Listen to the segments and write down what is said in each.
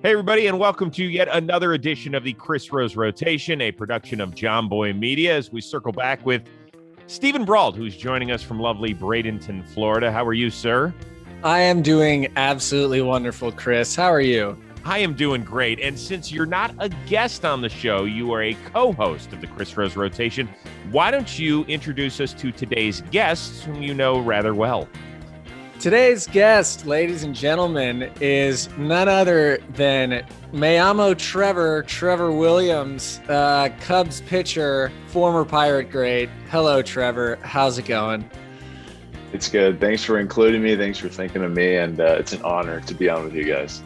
Hey, everybody, and welcome to yet another edition of the Chris Rose Rotation, a production of JOMBOY Media, as we circle back with Steven Brault, who's joining us from lovely Bradenton, Florida. How are you, sir? I am doing absolutely wonderful, Chris. How are you? I am doing great. And since you're not a guest on the show, you are a co-host of the Chris Rose Rotation. Why don't you introduce us to today's guests, whom you know rather well? Today's guest, ladies and gentlemen, is none other than Mayamo Trevor Williams, Cubs pitcher, former Pirate great. Hello, Trevor. How's it going? It's good. Thanks for including me. Thanks for thinking of me. And it's an honor to be on with you guys.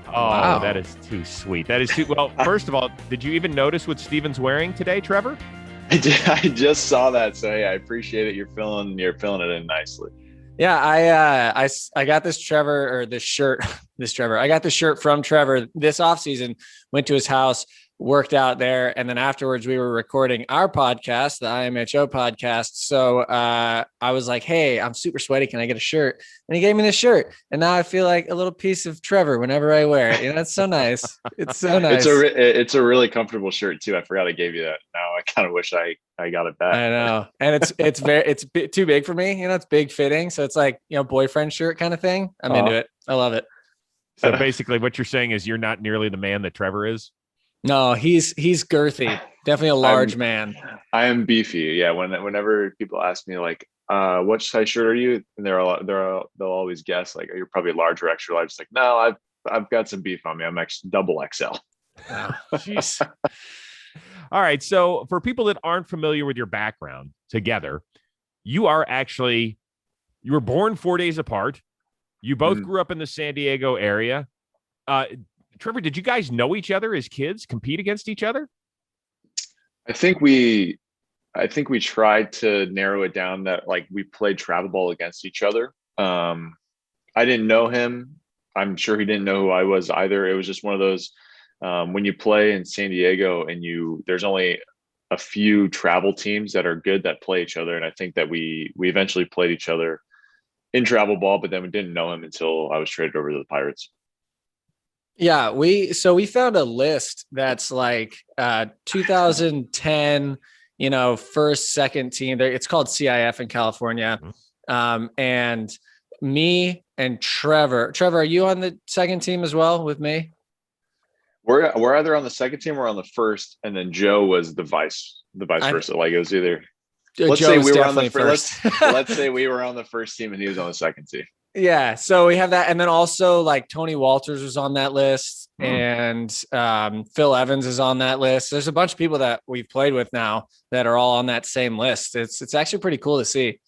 Oh, wow. That is too sweet. That is too well. First of all, did you even notice what Steven's wearing today, Trevor? I did. I just saw that. So yeah, I appreciate it. You're filling it in nicely. Yeah, I got this shirt I got this shirt from Trevor this offseason, went to his house, worked out there, and then afterwards we were recording our podcast, the IMHO podcast. So I was like, hey, I'm super sweaty. Can I get a shirt? And he gave me this shirt. And now I feel like a little piece of Trevor whenever I wear it. You know, it's so nice. It's so nice. It's a really comfortable shirt too. I forgot I gave you that. Now I kind of wish I got it back. I know. And it's too big for me. You know, it's big fitting. So it's like, you know, boyfriend shirt kind of thing. I'm into it. I love it. So basically what you're saying is you're not nearly the man that Trevor is? No, he's girthy. Definitely a large man. I am beefy. Yeah. Whenever people ask me like, what size shirt are you? And they'll always guess like, you're probably large or extra large. It's like, no, I've got some beef on me. I'm actually double XL. Oh, jeez. All right. So for people that aren't familiar with your background together, you were born 4 days apart. You both grew up in the San Diego area. Trevor, did you guys know each other as kids, compete against each other? I think we tried to narrow it down that like we played travel ball against each other. I didn't know him. I'm sure he didn't know who I was either. It was just one of those, when you play in San Diego and there's only a few travel teams that are good that play each other. And I think that we eventually played each other in travel ball, but then we didn't know him until I was traded over to the Pirates. Yeah, we found a list that's like 2010, you know, first, second team. It's called CIF in California. And me and Trevor, are you on the second team as well with me? We're either on the second team or on the first, and then Joe was the vice versa. Like it was either let's say we were on the first. Let's say we were on the first team and he was on the second team. Yeah, so we have that, and then also like Tony Walters was on that list, and Phil Evans is on that list. There's a bunch of people that we've played with now that are all on that same list. It's actually pretty cool to see.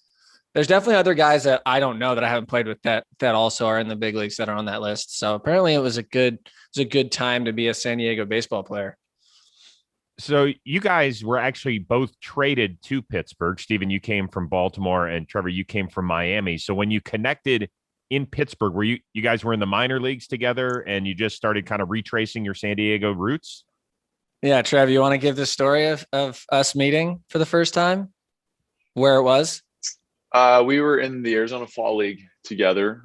There's definitely other guys that I don't know that I haven't played with that also are in the big leagues that are on that list. So apparently it was a good time to be a San Diego baseball player. So you guys were actually both traded to Pittsburgh. Steven, you came from Baltimore, and Trevor, you came from Miami. So when you connected in Pittsburgh, were you guys were in the minor leagues together and you just started kind of retracing your San Diego roots? Yeah, Trev, you want to give the story of us meeting for the first time? Where it was? We were in the Arizona Fall League together.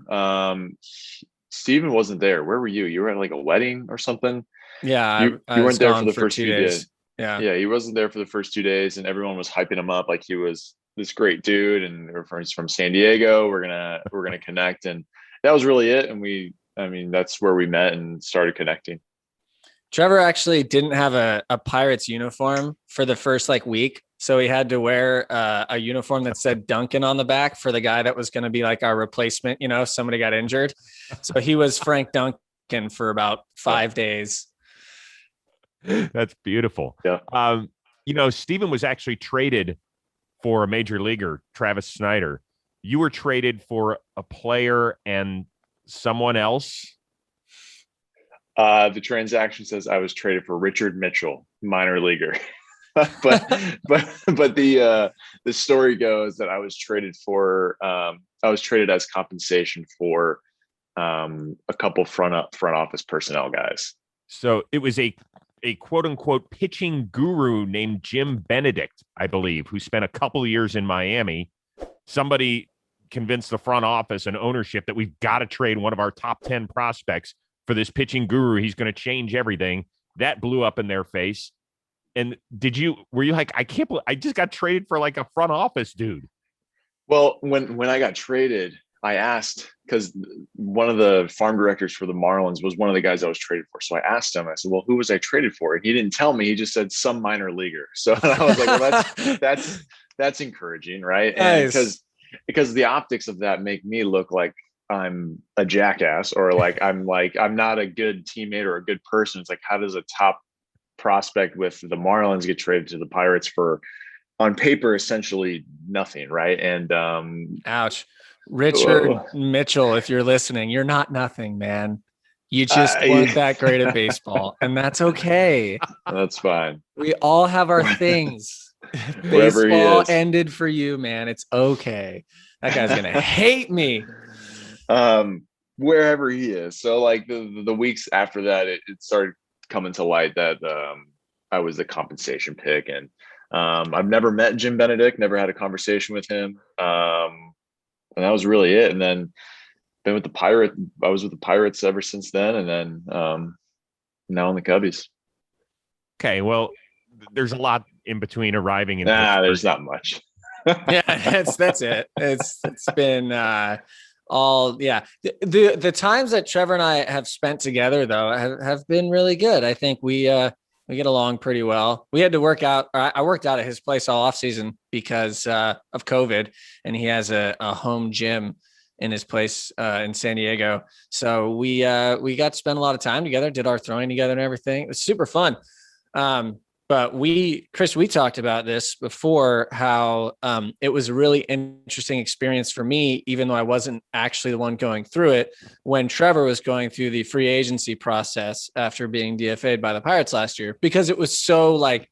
Steven wasn't there. Where were you? You were at like a wedding or something? Yeah, you weren't there for the first 2 days. Yeah, he wasn't there for the first 2 days, and everyone was hyping him up like he was this great dude, and he's from San Diego. We're gonna connect, and that was really it. And that's where we met and started connecting. Trevor actually didn't have a Pirates uniform for the first week, so he had to wear a uniform that said Duncan on the back for the guy that was going to be like our replacement. You know, if somebody got injured, so he was Frank Duncan for about 5 days. That's beautiful. Yeah. Steven was actually traded for a major leaguer, Travis Snyder. You were traded for a player and someone else. The transaction says I was traded for Richard Mitchell, minor leaguer. but the story goes that I was traded as compensation for a couple front office personnel guys. So it was a quote unquote pitching guru named Jim Benedict, I believe, who spent a couple of years in Miami. Somebody convinced the front office and ownership that we've got to trade one of our top 10 prospects for this pitching guru. He's going to change everything. That blew up in their face. And were you like, I can't believe I just got traded for like a front office dude? Well, when I got traded, I asked, because one of the farm directors for the Marlins was one of the guys I was traded for. So I asked him, I said, well, who was I traded for? And he didn't tell me. He just said some minor leaguer. So I was like, well, that's encouraging, right? And Nice. because the optics of that make me look like I'm a jackass, or like I'm not a good teammate or a good person. It's like, how does a top prospect with the Marlins get traded to the Pirates for, on paper, essentially nothing, right? And Ouch. Richard Mitchell, if you're listening, you're not nothing, man. You just weren't that great at baseball, and that's okay. That's fine. We all have our things. Baseball ended for you, man. It's okay. That guy's gonna hate me. Wherever he is. So like the weeks after that, it started coming to light that I was the compensation pick, and I've never met Jim Benedict, never had a conversation with him. And that was really it. And then been with the Pirates. I was with the Pirates ever since then. And then now in the Cubbies. Okay. Well, there's a lot in between arriving in there's not much. Yeah, that's it. It's been the times that Trevor and I have spent together though have been really good. I think we get along pretty well. We had to work out. I worked out at his place all off season because of COVID, and he has a home gym in his place in San Diego. So we got to spend a lot of time together, did our throwing together and everything. It was super fun. But Chris, we talked about this before, how it was a really interesting experience for me, even though I wasn't actually the one going through it, when Trevor was going through the free agency process after being DFA'd by the Pirates last year, because it was so like,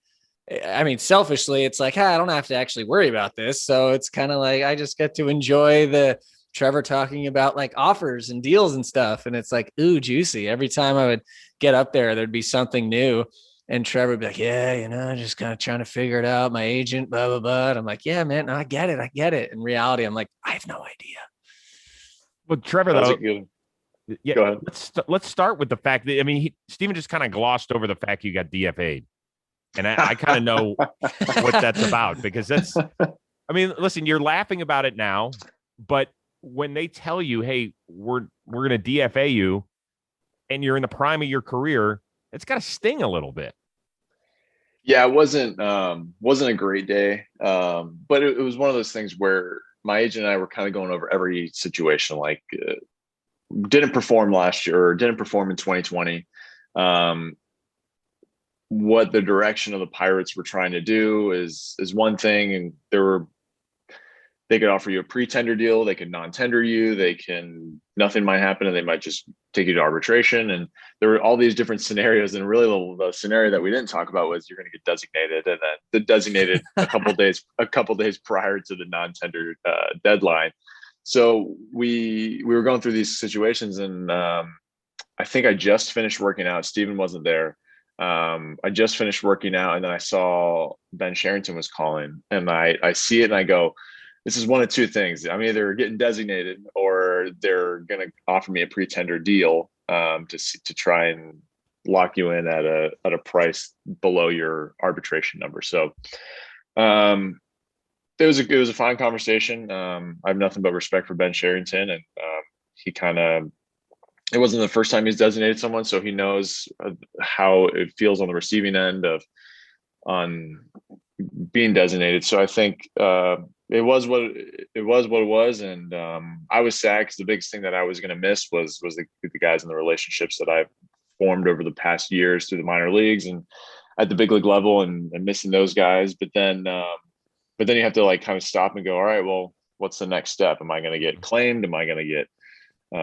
I mean, selfishly, it's like, hey, I don't have to actually worry about this. So it's kind of like, I just get to enjoy the Trevor talking about like offers and deals and stuff. And it's like, ooh, juicy. Every time I would get up there, there'd be something new. And Trevor would be like, yeah, just kind of trying to figure it out. My agent, blah, blah, blah. And I'm like, yeah, man, I get it. In reality, I'm like, I have no idea. Well, Trevor, though, yeah, go ahead. Let's start with the fact that, I mean, Steven just kind of glossed over the fact you got DFA'd. And I kind of know what that's about, because that's, I mean, listen, you're laughing about it now, but when they tell you, hey, we're going to DFA you, and you're in the prime of your career, it's got to sting a little bit. Yeah, it wasn't a great day, but it was one of those things where my agent and I were kind of going over every situation. Like, didn't perform last year, or didn't perform in 2020. What the direction of the Pirates were trying to do is one thing, and they could offer you a pre-tender deal, they could non-tender you, nothing might happen, and they might just take you to arbitration. And there were all these different scenarios. And really the scenario that we didn't talk about was you're going to get designated, and then the designated a couple days prior to the non-tender deadline. So we were going through these situations, and I think I just finished working out. Steven wasn't there. I just finished working out, and then I saw Ben Sherrington was calling, and I see it and I go, this is one of two things. I'm either getting designated, or they're going to offer me a pre-tender deal to try and lock you in at a price below your arbitration number. So it was a fine conversation. I have nothing but respect for Ben Sherrington, and it wasn't the first time he's designated someone, so he knows how it feels on the receiving end on being designated. So I think it was what it was. And I was sad, because the biggest thing that I was going to miss was the guys and the relationships that I've formed over the past years through the minor leagues and at the big league level, and missing those guys. But then you have to like kind of stop and go, all right, well, what's the next step? Am I going to get claimed? Am I going to get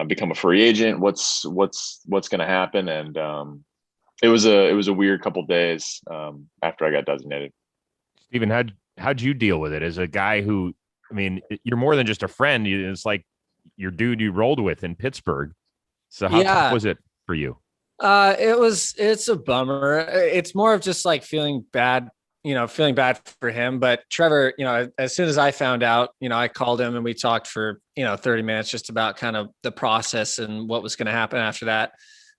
become a free agent? What's going to happen? And it was a weird couple of days after I got designated. Steven, how'd you deal with it as a guy who, I mean, you're more than just a friend. It's like your dude you rolled with in Pittsburgh. So how tough was it for you? It's a bummer. It's more of just like feeling bad for him. But Trevor, as soon as I found out, I called him and we talked for, 30 minutes just about kind of the process and what was going to happen after that.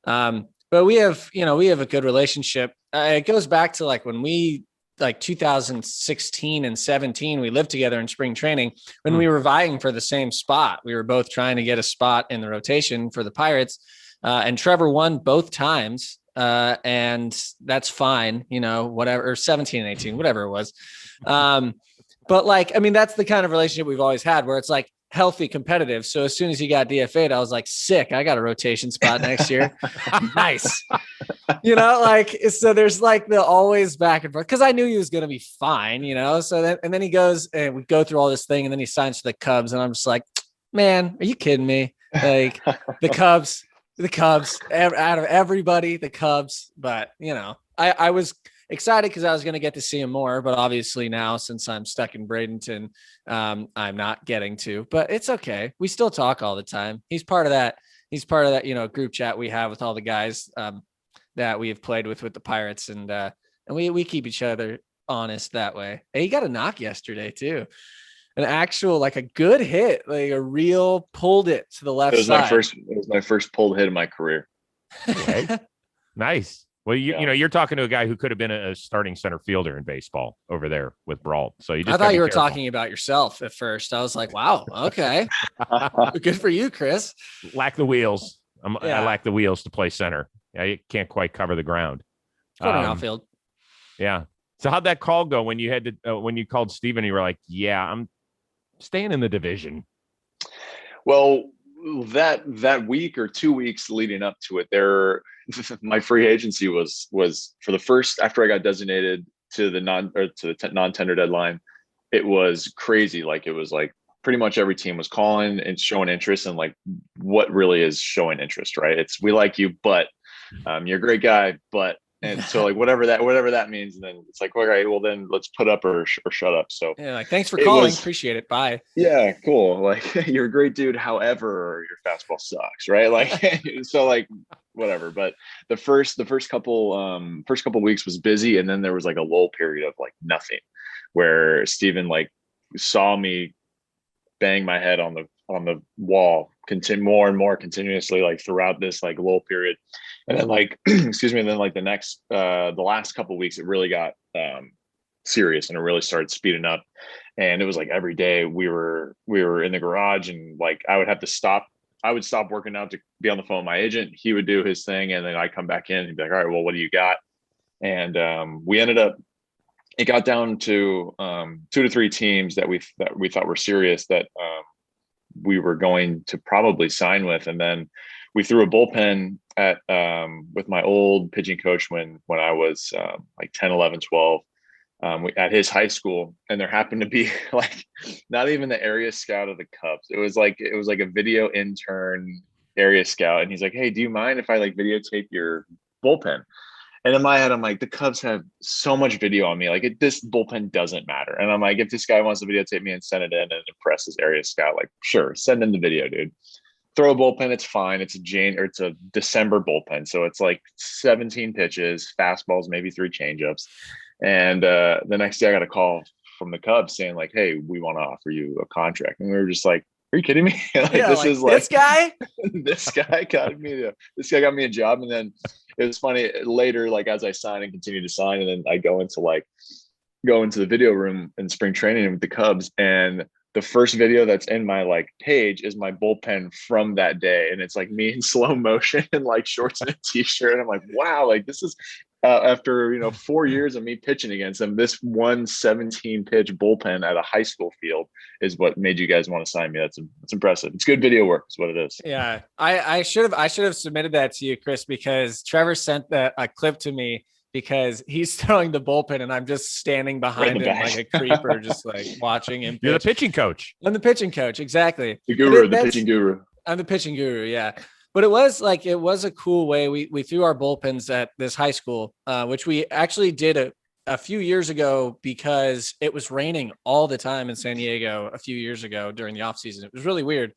But we have a good relationship. It goes back to like when we, like 2016 and 17, we lived together in spring training when we were vying for the same spot. We were both trying to get a spot in the rotation for the Pirates. And Trevor won both times. And that's fine, whatever, or 17 and 18, whatever it was. But like, I mean, that's the kind of relationship we've always had where it's like healthy competitive. So as soon as he got DFA'd, I was like, sick, I got a rotation spot next year. Nice. So there's like the always back and forth because I knew he was going to be fine, so then he goes and we go through all this thing and then he signs for the Cubs. And I'm just like, man, are you kidding me? Like the Cubs out of everybody, the Cubs. But, I was excited because I was going to get to see him more. But obviously now, since I'm stuck in Bradenton, I'm not getting to. But it's okay. We still talk all the time. He's part of that. Group chat we have with all the guys that we have played with the Pirates. And we keep each other honest that way. Hey, he got a knock yesterday, too. An actual, like a good hit, like a real pulled it to the left side. It was my first pulled hit of my career. Okay. Nice. Well, you're talking to a guy who could have been a starting center fielder in baseball over there with Brault. So I thought you were talking about yourself at first. I was like, wow, okay. Good for you, Chris. Lack the wheels. I lack the wheels to play center. I can't quite cover the ground. Outfield. Yeah. So how'd that call go when you had to when you called Steven? You were like, yeah, I'm staying in the division. Well, that week or 2 weeks leading up to it, my free agency was for the first, after I got designated to the non-tender deadline, it was crazy. Like it was like pretty much every team was calling and showing interest, and like what really is showing interest, right? It's, we like you, but you're a great guy, but. And so like whatever that means, and then it's like, all right, well then let's put up or shut up. So yeah, like thanks for calling, appreciate it, bye. Yeah, cool. Like you're a great dude, however your fastball sucks, right? Like so like whatever. But the first couple weeks was busy, and then there was like a lull period of like nothing, where Steven like saw me bang my head on the wall more and more continuously, like throughout this like lull period. And then like excuse me, and then like the last couple of weeks it really got serious, and it really started speeding up. And it was like every day we were in the garage, and like I would stop working out to be on the phone with my agent. He would do his thing, and then I'd come back in and he'd be like, all right, well, what do you got? And it got down to 2 to 3 teams that we thought were serious, that we were going to probably sign with. And then we threw a bullpen at with my old pitching coach when I was like 10, 11, 12 at his high school. And there happened to be like not even the area scout of the Cubs. It was like a video intern area scout. And he's like, hey, do you mind if I like videotape your bullpen? And in my head, I'm like, the Cubs have so much video on me. Like this bullpen doesn't matter. And I'm like, if this guy wants to videotape me and send it in and impress his area scout, like, sure, send in the video, dude. Throw a bullpen, it's fine. It's a December bullpen. So it's like 17 pitches, fastballs, maybe 3 changeups. And the next day I got a call from the Cubs saying like, hey, we want to offer you a contract. And we were just like, are you kidding me? Like, yeah, this like, is like this guy? this guy got me a job. And then it was funny later, like as I sign and continue to sign, and then I go into the video room in spring training with the Cubs, and the first video that's in my like page is my bullpen from that day. And it's like me in slow motion and like shorts and a t-shirt. And I'm like, wow, like this is after 4 years of me pitching against them, this 117 pitch bullpen at a high school field is what made you guys want to sign me. That's impressive. It's good video work is what it is. Yeah. I should have submitted that to you, Chris, because Trevor sent a clip to me because he's throwing the bullpen and I'm just standing behind him like a creeper, just like watching him pitch. You're the pitching coach. I'm the pitching coach. Exactly. The guru, the pitching guru. I'm the pitching guru. Yeah. But it was a cool way. We threw our bullpens at this high school, which we actually did a few years ago because it was raining all the time in San Diego a few years ago during the off season. It was really weird.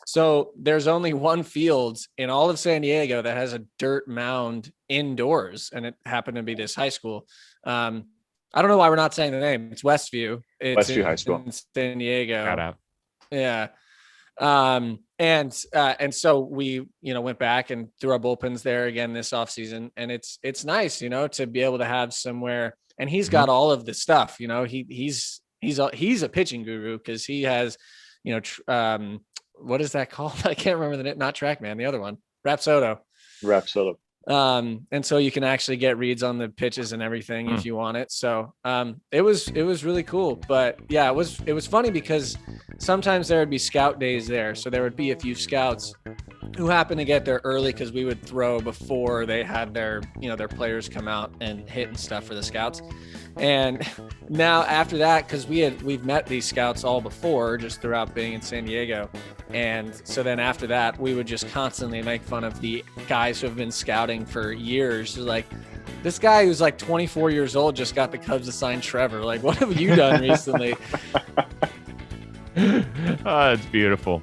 So there's only one field in all of San Diego that has a dirt mound indoors, and it happened to be this high school. I don't know why we're not saying the name. It's Westview. It's Westview High School in San Diego. Shout out. Yeah. And so we, went back and threw our bullpens there again this offseason. And it's nice, to be able to have somewhere. And he's got all of the stuff, he's a pitching guru because he has, what is that called? I can't remember the name, not TrackMan, the other one, Rapsodo. And so you can actually get reads on the pitches and everything if you want it. So it was really cool. But yeah, it was funny because sometimes there would be scout days there. So there would be a few scouts who happened to get there early because we would throw before they had their players come out and hit and stuff for the scouts. And now after that, because we've met these scouts all before just throughout being in San Diego. And so then after that, we would just constantly make fun of the guys who have been scouting for years. Like, this guy who's like 24 years old just got the Cubs to sign Trevor. Like, what have you done recently? Oh, it's beautiful.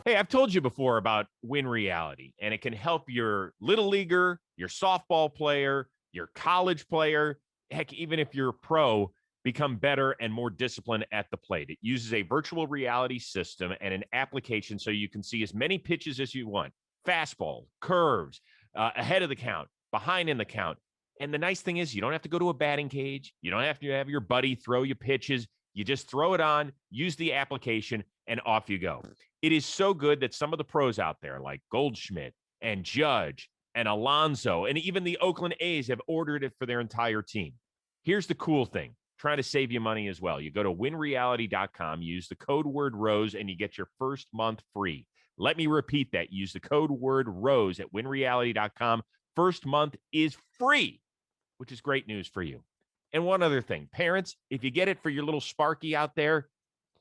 Hey, I've told you before about Win Reality, and it can help your little leaguer, your softball player, your college player, heck, even if you're a pro, become better and more disciplined at the plate. It uses a virtual reality system and an application so you can see as many pitches as you want. Fastball, curves, ahead of the count, behind in the count. And the nice thing is you don't have to go to a batting cage. You don't have to have your buddy throw you pitches. You just throw it on, use the application, and off you go. It is so good that some of the pros out there like Goldschmidt and Judge and Alonso and even the Oakland A's have ordered it for their entire team. Here's the cool thing. Trying to save you money as well. You go to winreality.com, use the code word ROSE, and you get your first month free. Let me repeat that. Use the code word ROSE at winreality.com. First month is free, which is great news for you. And one other thing, parents, if you get it for your little Sparky out there,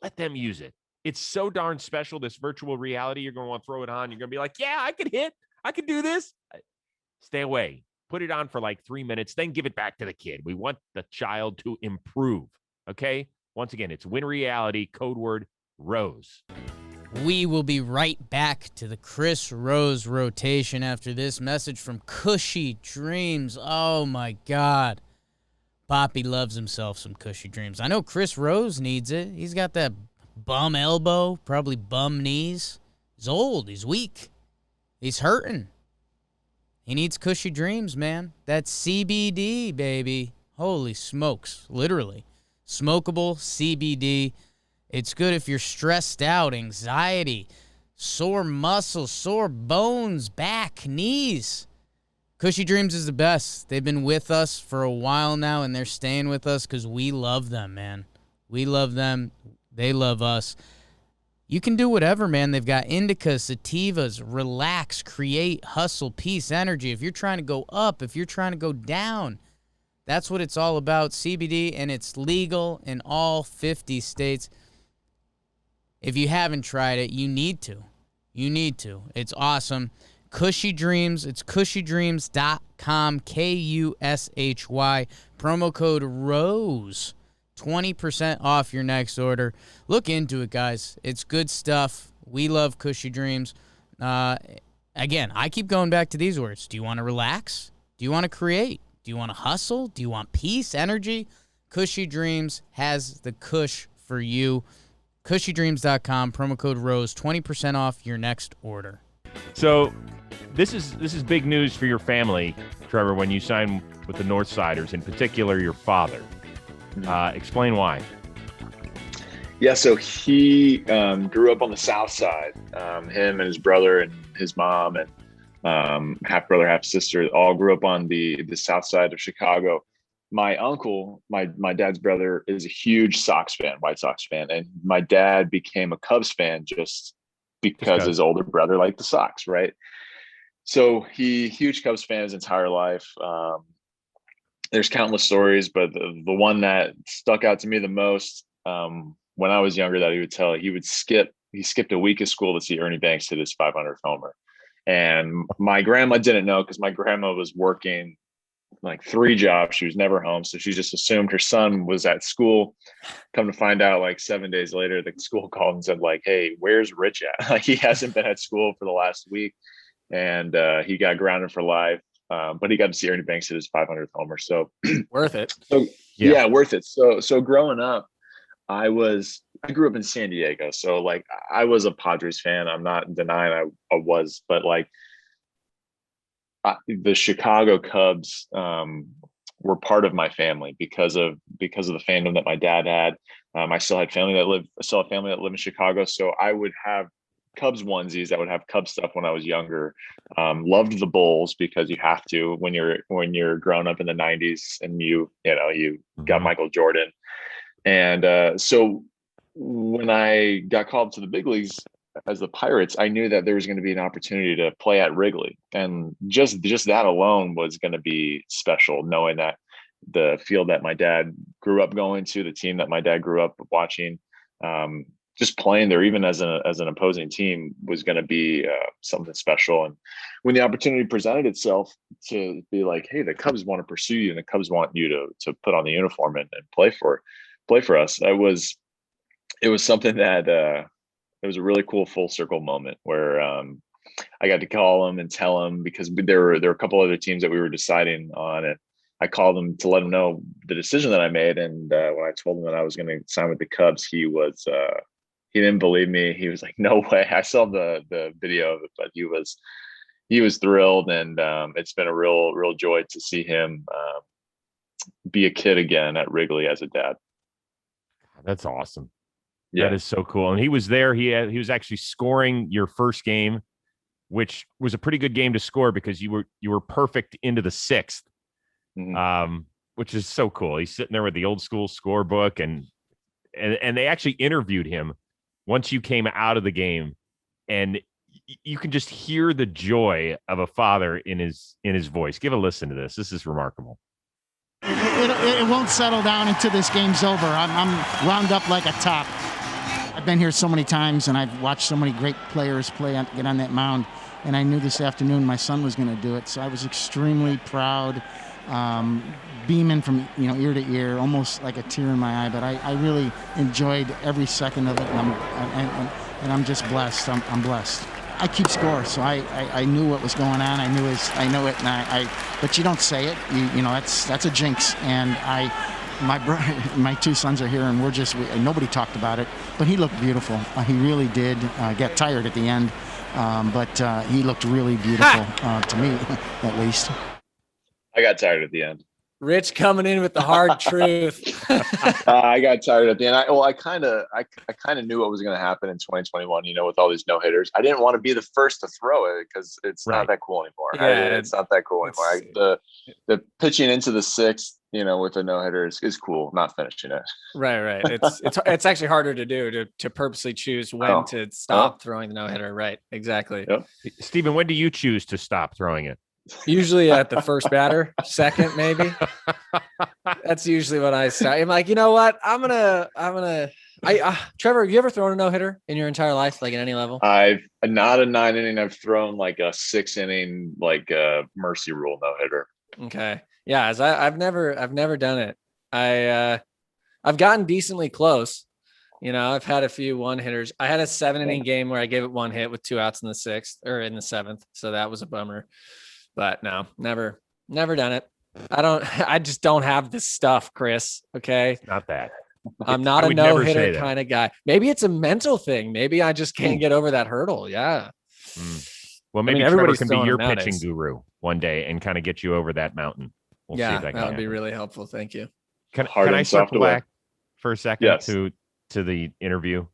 let them use it. It's so darn special, this virtual reality. You're going to want to throw it on. You're going to be like, yeah, I could hit. I could do this. Stay away. Put it on for like 3 minutes, then give it back to the kid. We want the child to improve. Okay? Once again, it's Win Reality, code word ROSE. We will be right back to the Chris Rose rotation after this message from Cushy Dreams. Oh, my God. Poppy loves himself some Cushy Dreams. I know Chris Rose needs it. He's got that bum elbow, probably bum knees. He's old. He's weak. He's hurting. He needs Cushy Dreams, man. That's CBD, baby. Holy smokes. Literally. Smokable CBD. It's good if you're stressed out, anxiety, sore muscles, sore bones, back, knees. Cushy Dreams is the best. They've been with us for a while now, and they're staying with us because we love them, man. We love them. They love us. You can do whatever, man. They've got indicas, sativas, relax, create, hustle, peace, energy. If you're trying to go up, if you're trying to go down, that's what it's all about. CBD, and it's legal in all 50 states. If you haven't tried it, you need to. You need to. It's awesome. Cushy Dreams. It's cushydreams.com, Kushy. Promo code ROSE. 20% off your next order. Look into it, guys. It's good stuff. We love Cushy Dreams. Again, I keep going back to these words. Do you want to relax? Do you want to create? Do you want to hustle? Do you want peace, energy? Cushy Dreams has the cush for you. Cushydreams.com, promo code ROSE, 20% off your next order. So this is big news for your family, Trevor, when you sign with the Northsiders, in particular your father. Explain why. Yeah, so he grew up on the South Side. Him and his brother and his mom and half brother, half sister all grew up on the South Side of Chicago. My uncle, my dad's brother, is a huge Sox fan, White Sox fan, and my dad became a Cubs fan just because his older brother liked the Sox, right? So huge Cubs fan his entire life. There's countless stories, but the one that stuck out to me the most when I was younger that he would tell, he skipped a week of school to see Ernie Banks hit his 500th homer. And my grandma didn't know because my grandma was working like 3 jobs. She was never home. So she just assumed her son was at school. Come to find out, like 7 days later, the school called and said, like, hey, where's Rich at? Like, he hasn't been at school for the last week. And he got grounded for life. But he got to see Ernie Banks hit his 500th homer. So worth it. So yeah, worth it. So growing up, I grew up in San Diego, so like I was a Padres fan. I'm not denying I was, but like the Chicago Cubs were part of my family because of the fandom that my dad had. I still had family that lived in Chicago, so I would have Cubs onesies. I would have Cubs stuff when I was younger. Loved the Bulls because you have to when you're growing up in the '90s and you got Michael Jordan. And so when I got called to the big leagues as the Pirates, I knew that there was going to be an opportunity to play at Wrigley. And just that alone was going to be special, knowing that the field that my dad grew up going to, the team that my dad grew up watching, just playing there, even as an opposing team, was going to be something special. And when the opportunity presented itself to be like, hey, the Cubs want to pursue you and the Cubs want you to put on the uniform and play for us, it was something that it was a really cool full circle moment where I got to call them and tell them, because there were a couple other teams that we were deciding on, and I called him to let him know the decision that I made. And when I told him that I was going to sign with the Cubs, he didn't believe me. He was like, "No way!" I saw the video of it, but he was thrilled, and it's been a real joy to see him be a kid again at Wrigley as a dad. That's awesome. Yeah. That is so cool. And he was there. He was actually scoring your first game, which was a pretty good game to score because you were perfect into the sixth, which is so cool. He's sitting there with the old school scorebook, and they actually interviewed him once you came out of the game, and you can just hear the joy of a father in his voice. Give a listen to this. This is remarkable. It won't settle down until this game's over. I'm wound up like a top. I've been here so many times, and I've watched so many great players get on that mound, and I knew this afternoon my son was going to do it, so I was extremely proud, beaming from ear to ear, almost like a tear in my eye. But I really enjoyed every second of it, and I'm just blessed. I'm blessed. I keep score, so I knew what was going on. I know it, and but you don't say it. That's a jinx, and my two sons are here, and nobody talked about it, but he looked beautiful. He really did get tired at the end, but he looked really beautiful to me, at least. I got tired at the end. Rich coming in with the hard truth. I got tired at the end. I kind of knew what was going to happen in 2021. With all these no hitters, I didn't want to be the first to throw it because it's not that cool anymore. Yeah, it's not that cool anymore. The pitching into the sixth, with a no hitter is cool. Not finishing it. Right. It's actually harder to do to purposely choose when to stop throwing the no hitter. Right. Exactly. Yep. Steven, when do you choose to stop throwing it? Usually at the first batter, second maybe. That's usually when I start. I'm like, you know what? I'm gonna. Trevor, have you ever thrown a no hitter in your entire life, like at any level? I've not a 9 inning. I've thrown like a 6 inning, like a mercy rule no hitter. Okay, yeah. As I've never done it. I've gotten decently close. I've had a few one hitters. I had a 7 inning game where I gave it 1 hit with 2 outs in the 6th or in the 7th, so that was a bummer. But no, never done it. I just don't have this stuff, Chris. Okay. Not that. I'm not a no hitter kind of guy. Maybe it's a mental thing. Maybe I just can't get over that hurdle. Yeah. Well, maybe Trevor can be your pitching guru one day and kind of get you over that mountain. We'll see if that would be really helpful. Thank you. Can I circle back for a second to the interview?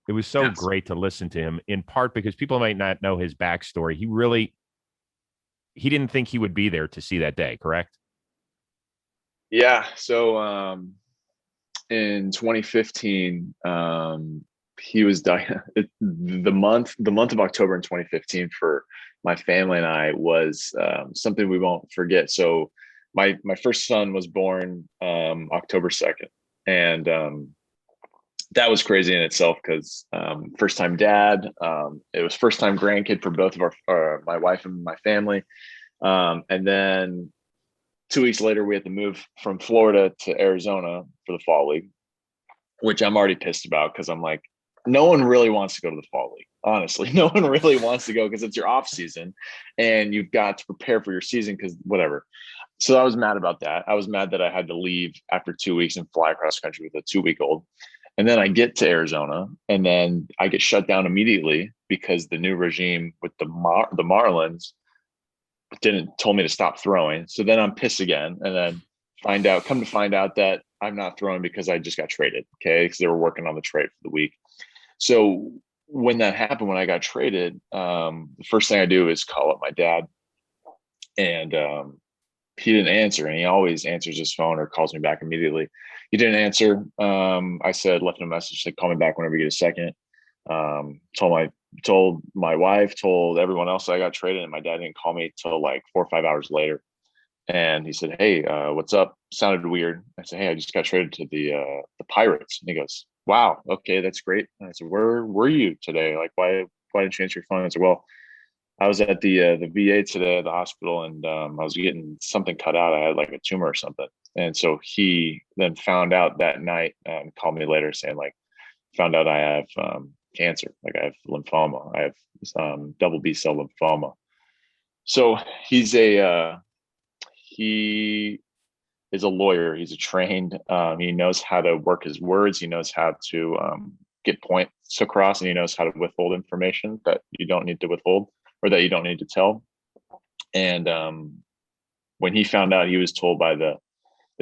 It was so great to listen to him, in part because people might not know his backstory. He didn't think he would be there to see that day, correct? Yeah. So in 2015, he was the month of October in 2015 for my family and I was something we won't forget. So my first son was born October 2nd, and that was crazy in itself because first time dad, it was first time grandkid for both of my wife and my family. And then 2 weeks later, we had to move from Florida to Arizona for the fall league, which I'm already pissed about because I'm like, no one really wants to go to the fall league. Honestly, no one really wants to go because it's your off season and you've got to prepare for your season because whatever. So I was mad about that. I was mad that I had to leave after 2 weeks and fly across country with a 2-week-old. And then I get to Arizona, and then I get shut down immediately because the new regime with the Marlins told me to stop throwing. So then I'm pissed again, and then come to find out that I'm not throwing because I just got traded. Okay, because they were working on the trade for the week. So when that happened, when I got traded, the first thing I do is call up my dad, and he didn't answer, and he always answers his phone or calls me back immediately. He didn't answer. I left him a message, said, call me back whenever you get a second. Told my wife, told everyone else I got traded, and my dad didn't call me till like 4 or 5 hours later. And he said, hey, what's up? Sounded weird. I said, hey, I just got traded to the Pirates. And he goes, wow, okay, that's great. And I said, where were you today? Like, why didn't you answer your phone? I said, well, I was at the VA today at the hospital, and I was getting something cut out. I had like a tumor or something. And so he then found out that night, called me later saying, like, found out I have cancer. Like, I have lymphoma. I have double B cell lymphoma. So he is a lawyer. He's a trained, he knows how to work his words. He knows how to get points across, and he knows how to withhold information that you don't need to withhold, or that you don't need to tell. And when he found out, he was told by the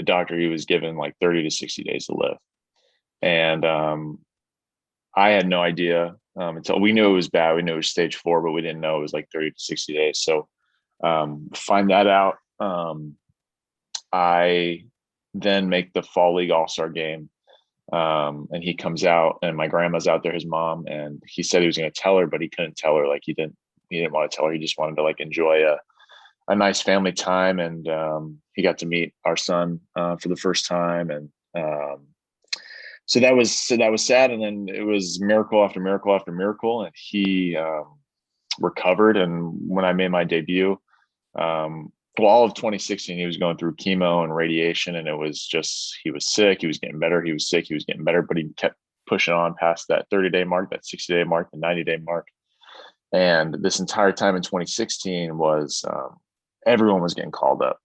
doctor he was given like 30 to 60 days to live. And I had no idea until we knew it was bad. We knew it was stage 4, but we didn't know it was like 30 to 60 days. So find that out. I then make the fall league all-star game. And he comes out, and my grandma's out there, his mom, and he said he was going to tell her, but he couldn't tell her. Like, he didn't want to tell her. He just wanted to like enjoy a nice family time. And he got to meet our son for the first time. And so that was sad. And then it was miracle after miracle after miracle. And he recovered. And when I made my debut, all of 2016, he was going through chemo and radiation, and it was just, he was sick, he was getting better, he was sick, he was getting better, but he kept pushing on past that 30-day mark, that 60-day mark, the 90-day mark. And this entire time in 2016 was everyone was getting called up.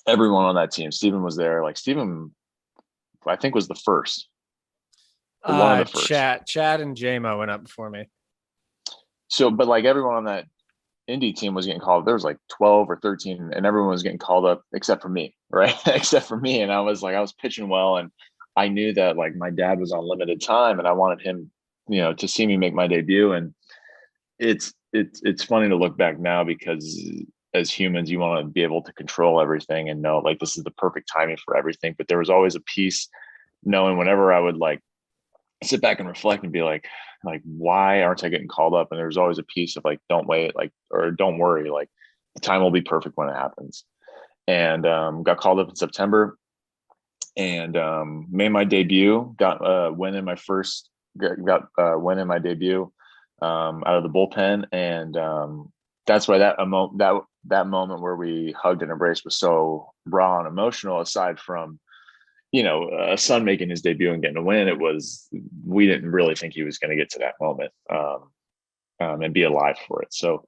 Everyone on that team. Steven was there. Like, Steven, I think, was the first. One of the first. Chad and JMO went up before me. So, but like everyone on that Indy team was getting called up. There was like 12 or 13, and everyone was getting called up except for me, right? Except for me. And I was pitching well, and I knew that like my dad was on limited time, and I wanted him, to see me make my debut. And it's funny to look back now, because as humans, you want to be able to control everything and know like this is the perfect timing for everything. But there was always a piece knowing whenever I would like sit back and reflect and be like, why aren't I getting called up? And there's always a piece of like, don't wait, like, or don't worry, like the time will be perfect when it happens. And got called up in September, and made my debut, got win in my debut out of the bullpen. And that's why that moment where we hugged and embraced was so raw and emotional. Aside from a son making his debut and getting a win, we didn't really think he was going to get to that moment and be alive for it. So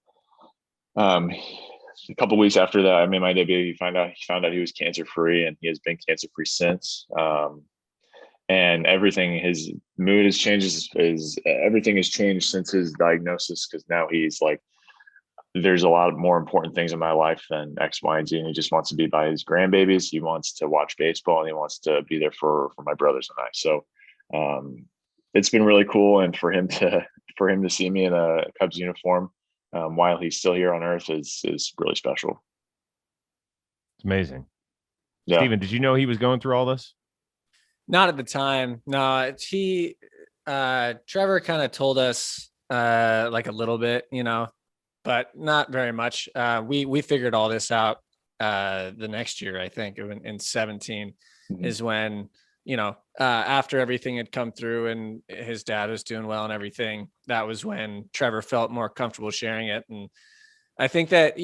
a couple of weeks after that, I made my debut. He found out he was cancer free, and he has been cancer free since. And everything, his mood has changed. Everything has changed since his diagnosis, because now he's like, there's a lot more important things in my life than X, Y, and Z. And he just wants to be by his grandbabies. He wants to watch baseball, and he wants to be there for my brothers and I. So it's been really cool. And for him to see me in a Cubs uniform while he's still here on Earth is really special. It's amazing. Yeah. Steven, did you know he was going through all this? Not at the time. No, Trevor kind of told us like a little bit, but not very much. We figured all this out the next year, I think in 17 is when, after everything had come through and his dad was doing well and everything, that was when Trevor felt more comfortable sharing it. And I think that,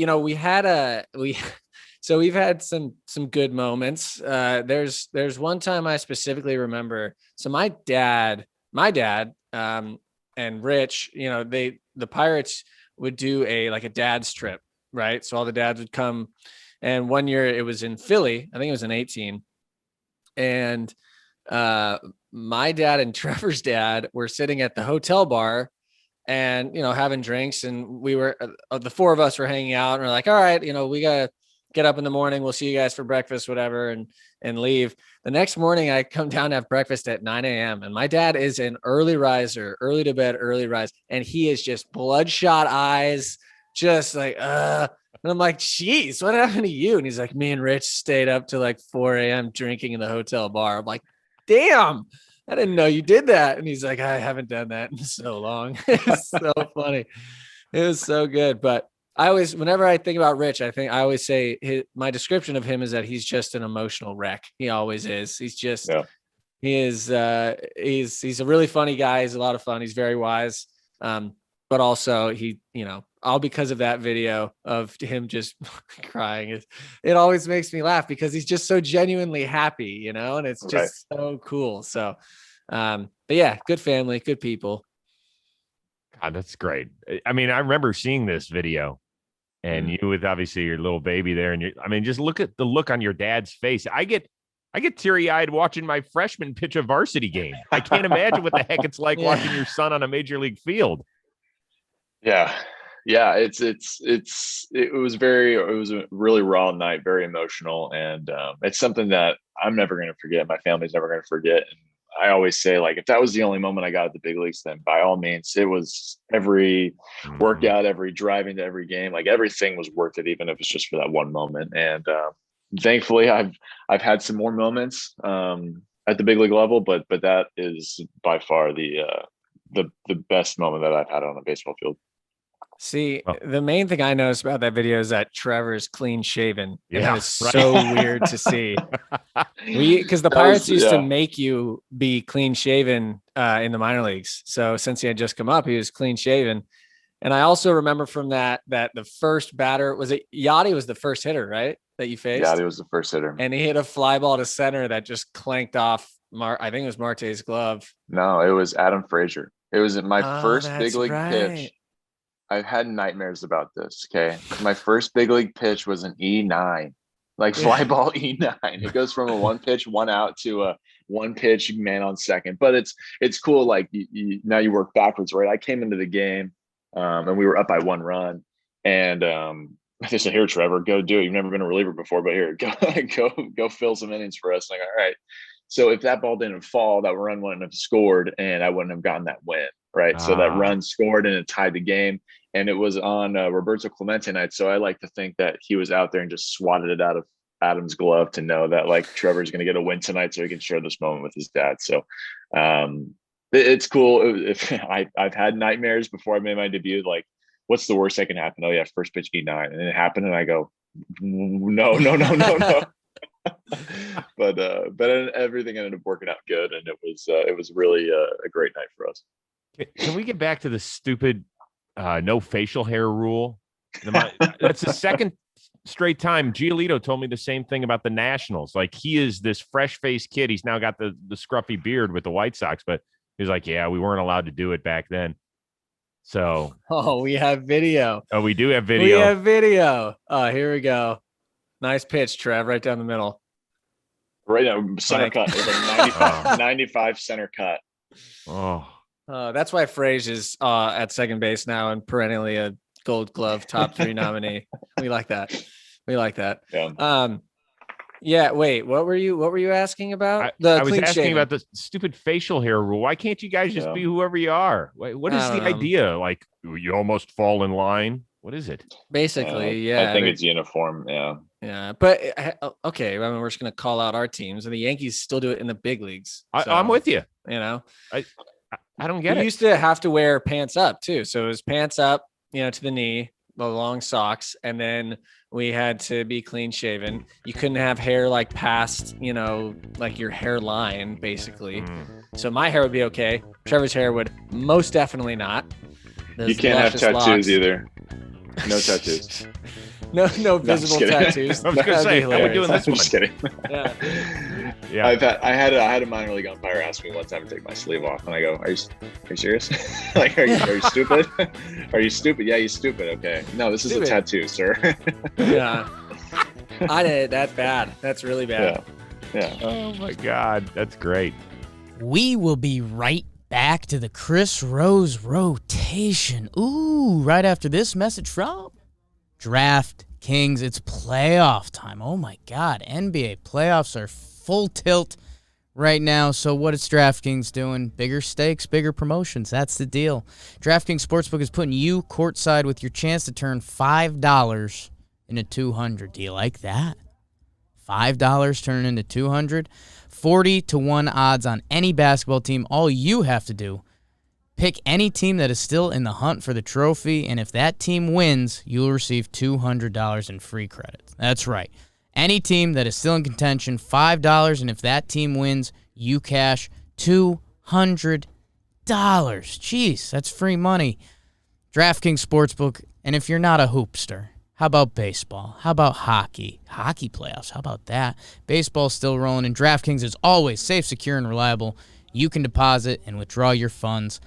so we've had some good moments. There's one time I specifically remember. So my dad and Rich, the Pirates would do a dad's trip, right? So all the dads would come, and one year it was in Philly. I think it was in 18. And my dad and Trevor's dad were sitting at the hotel bar and, having drinks. And we were, the four of us were hanging out and we're like, all right, we got to get up in the morning. We'll see you guys for breakfast, whatever, and leave. The next morning I come down to have breakfast at 9 a.m. and my dad is an early riser, early to bed, early rise. And he is just bloodshot eyes, just like, and I'm like, geez, what happened to you? And he's like, me and Rich stayed up till like 4 a.m. drinking in the hotel bar. I'm like, damn, I didn't know you did that. And he's like, I haven't done that in so long. It's so funny. It was so good. But whenever I think about Rich, I always say my description of him is that he's just an emotional wreck. He always is. He's just, he's a really funny guy. He's a lot of fun. He's very wise. But also all because of that video of him just crying. It always makes me laugh because he's just so genuinely happy, and it's just so cool. So, but yeah, good family, good people. God, that's great. I mean, I remember seeing this video and you with obviously your little baby there. And just look at the look on your dad's face. I get teary eyed watching my freshman pitch a varsity game. I can't imagine what the heck it's like watching your son on a major league field. Yeah. It was a really raw night, very emotional. And it's something that I'm never going to forget. My family's never going to forget. And I always say, like, if that was the only moment I got at the big leagues, then by all means, it was every workout, every driving to every game, like everything was worth it, even if it's just for that one moment. And thankfully I've had some more moments at the big league level, but that is by far the best moment that I've had on a baseball field. See, the main thing I noticed about that video is that Trevor is clean shaven. Yeah, it's so weird to see. Because the Pirates used to make you be clean shaven in the minor leagues. So since he had just come up, he was clean shaven. And I also remember from that the first batter Yachty was the first hitter, right? That you faced. Yachty was the first hitter, and he hit a fly ball to center that just clanked off. I think it was Marte's glove. No, it was Adam Frazier. It was my first big league pitch. I've had nightmares about this. Okay. My first big league pitch was an E9, like fly ball E9. It goes from a 1 pitch, 1 out to a 1 pitch man on second, but it's cool. Like now you work backwards, right? I came into the game and we were up by 1 run and I said, here, Trevor, go do it. You've never been a reliever before, but here, go fill some innings for us. And I'm like, all right. So if that ball didn't fall, that run wouldn't have scored and I wouldn't have gotten that win. Right. So that run scored and it tied the game. And it was on Roberto Clemente night. So I like to think that he was out there and just swatted it out of Adam's glove to know that like Trevor's going to get a win tonight so he can share this moment with his dad. So it's cool. I've had nightmares before I made my debut. Like, what's the worst that can happen? Oh yeah, first pitch E9. And it happened. And I go, no. But everything ended up working out good. And it was really a great night for us. Can we get back to the stupid no facial hair rule? That's the second straight time. Giolito told me the same thing about the Nationals. Like he is this fresh-faced kid. He's now got the scruffy beard with the White Sox, but he's like, yeah, we weren't allowed to do it back then. So we have video. Oh, we do have video. We have video. Oh, here we go. Nice pitch, Trev, right down the middle. Right now, center cut. It was a 95 center cut. That's why Frage is at second base now and perennially a Gold Glove top 3 nominee. We like that. Yeah. Wait, what were you asking about? I was asking about the stupid facial hair rule. Why can't you guys just be whoever you are? What is the idea? Like you almost fall in line. What is it? Basically, I think it's uniform. Yeah. But okay. I mean, we're just going to call out our teams and the Yankees still do it in the big leagues. So, I'm with you. I don't get it. We used to have to wear pants up too. So it was pants up, to the knee, the long socks. And then we had to be clean shaven. You couldn't have hair like past, like your hairline basically. So my hair would be okay. Trevor's hair would most definitely not. You can't have tattoos either. No tattoos. No visible tattoos. I was gonna say, how are we doing this one? I'm just kidding. Yeah. I had a minor league umpire ask me one time to take my sleeve off, and I go, "Are you serious? Like, are you stupid? Are you stupid? Yeah, you stupid. Okay, no, this is a tattoo, sir." Yeah, I did. That's bad. That's really bad. Yeah. Oh my God, that's great. We will be right back to the Chris Rose rotation. Ooh, right after this message from DraftKings. It's playoff time. Oh my God, NBA playoffs are full tilt right now. So what is DraftKings doing? Bigger stakes, bigger promotions. That's the deal. DraftKings Sportsbook is putting you courtside with your chance to turn $5 into $200. Do you like that? $5 turning into $200. 40-1 odds on any basketball team. All you have to do, pick any team that is still in the hunt for the trophy, and if that team wins, you'll receive $200 in free credits. That's right. Any team that is still in contention, $5, and if that team wins, you cash $200. Jeez, that's free money. DraftKings Sportsbook, and if you're not a hoopster, how about baseball? How about hockey? Hockey playoffs, how about that? Baseball's still rolling, and DraftKings is always safe, secure, and reliable. You can deposit and withdraw your funds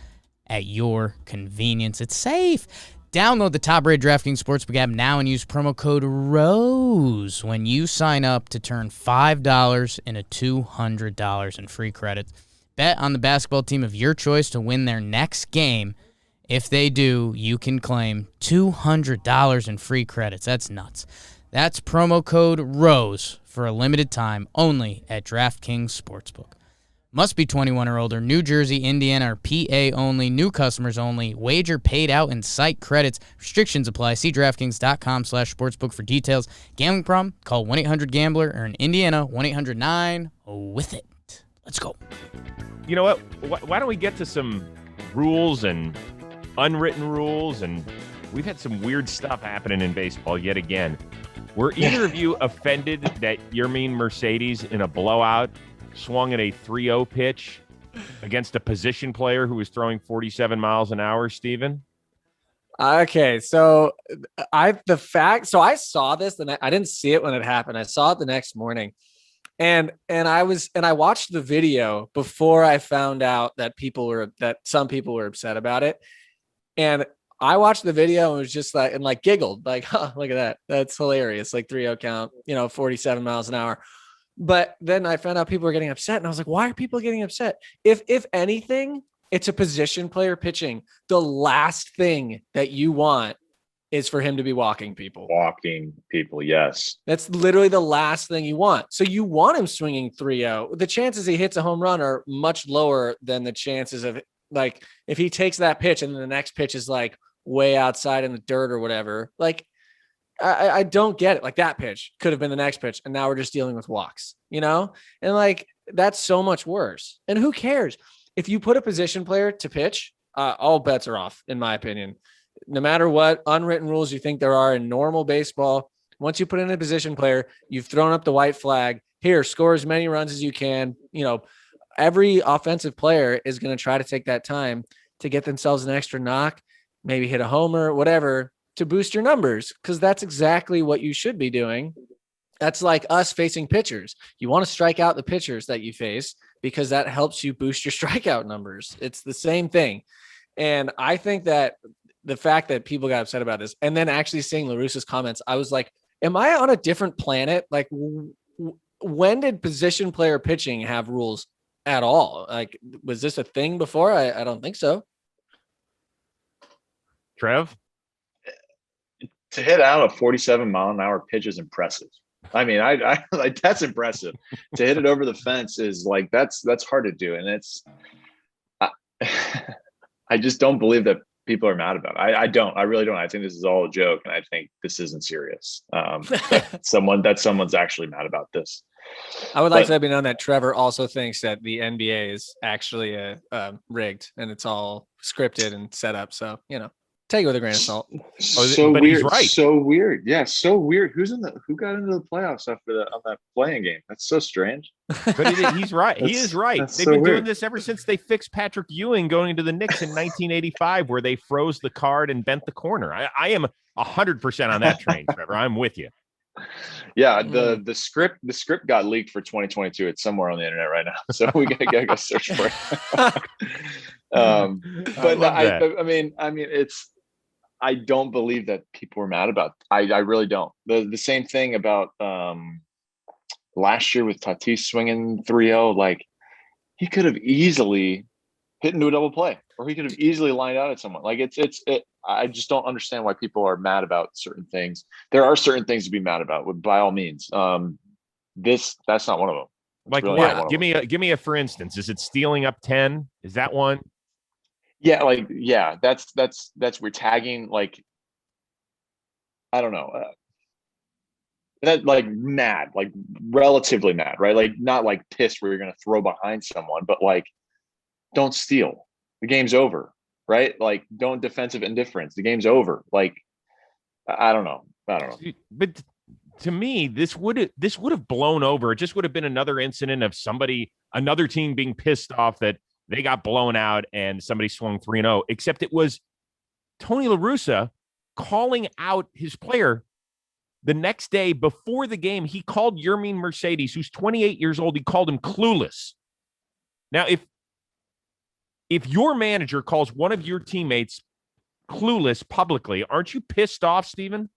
at your convenience. It's safe. Download the top-rated DraftKings Sportsbook app now and use promo code ROSE when you sign up to turn $5 into $200 in free credits. Bet on the basketball team of your choice to win their next game. If they do, you can claim $200 in free credits. That's nuts. That's promo code ROSE for a limited time only at DraftKings Sportsbook. Must be 21 or older. New Jersey, Indiana, or PA only. New customers only. Wager paid out in site credits. Restrictions apply. See DraftKings.com/sportsbook for details. Gambling problem? Call 1-800-GAMBLER or in Indiana, 1-800-9-WITH-IT. Let's go. You know what? Why don't we get to some rules and unwritten rules? And we've had some weird stuff happening in baseball yet again. Were either of you offended that Yermin Mercedes in a blowout swung at a 3-0 pitch against a position player who was throwing 47 miles an hour, Steven? Okay, so I saw this and I didn't see it when it happened. I saw it the next morning. And I watched the video before I found out that some people were upset about it. And I watched the video and was just like giggled, like, huh, look at that. That's hilarious. Like 3-0 count, 47 miles an hour. But then I found out people were getting upset and I was like, why are people getting upset? If anything, it's a position player pitching. The last thing that you want is for him to be walking people. Yes. That's literally the last thing you want. So you want him swinging 3-0. The chances he hits a home run are much lower than the chances of, like, if he takes that pitch and then the next pitch is like way outside in the dirt or whatever. Like, I don't get it. Like, that pitch could have been the next pitch, and now we're just dealing with walks, and like, that's so much worse. And who cares if you put a position player to pitch? All bets are off, in my opinion. No matter what unwritten rules you think there are in normal baseball, once you put in a position player, you've thrown up the white flag. Here, score as many runs as you can. Every offensive player is going to try to take that time to get themselves an extra knock, maybe hit a homer, whatever, to boost your numbers, because that's exactly what you should be doing. That's like us facing pitchers. You want to strike out the pitchers that you face because that helps you boost your strikeout numbers. It's the same thing. And I think that the fact that people got upset about this, and then actually seeing Russa's comments, I was like, am I on a different planet? Like, when did position player pitching have rules at all? Like, was this a thing before? I don't think so. Trev? To hit out a 47-mile-an-hour pitch is impressive. I mean, I like, that's impressive. To hit it over the fence is like, that's hard to do. And I just don't believe that people are mad about it. I really don't. I think this is all a joke. And I think this isn't serious. Someone's actually mad about this. I would like to let you know that Trevor also thinks that the NBA is actually rigged and it's all scripted and set up. So, take it with a grain of salt. So but weird. He's right. So weird. Yeah, so weird. Who got into the playoffs on that playing game? That's so strange. But he's right. He is right. They've been doing this ever since they fixed Patrick Ewing going into the Knicks in 1985, where they froze the card and bent the corner. I am 100% on that train, Trevor. I'm with you. Yeah, the script got leaked for 2022. It's somewhere on the internet right now, so we gotta go search for it. But I mean, it's. I don't believe that people were mad about it. I really don't. The same thing about last year with Tatis swinging 3-0. Like, he could have easily hit into a double play, or he could have easily lined out at someone. Like I just don't understand why people are mad about certain things. There are certain things to be mad about, by all means. That's not one of them. It's Like really what? not one of them. Give me a for instance. Is it stealing up 10? Is that one? Yeah, that's we're tagging, like, I don't know. That, like, mad, like relatively mad, right? Like, not like pissed where you're going to throw behind someone, but like, don't steal. The game's over, right? Like, don't defensive indifference. The game's over. Like, I don't know. But to me, this would have blown over. It just would have been another incident of another team being pissed off that they got blown out and somebody swung 3-0, except it was Tony La Russa calling out his player the next day before the game. He called Yermin Mercedes, who's 28 years old, he called him clueless. Now, if your manager calls one of your teammates clueless publicly, aren't you pissed off, Steven?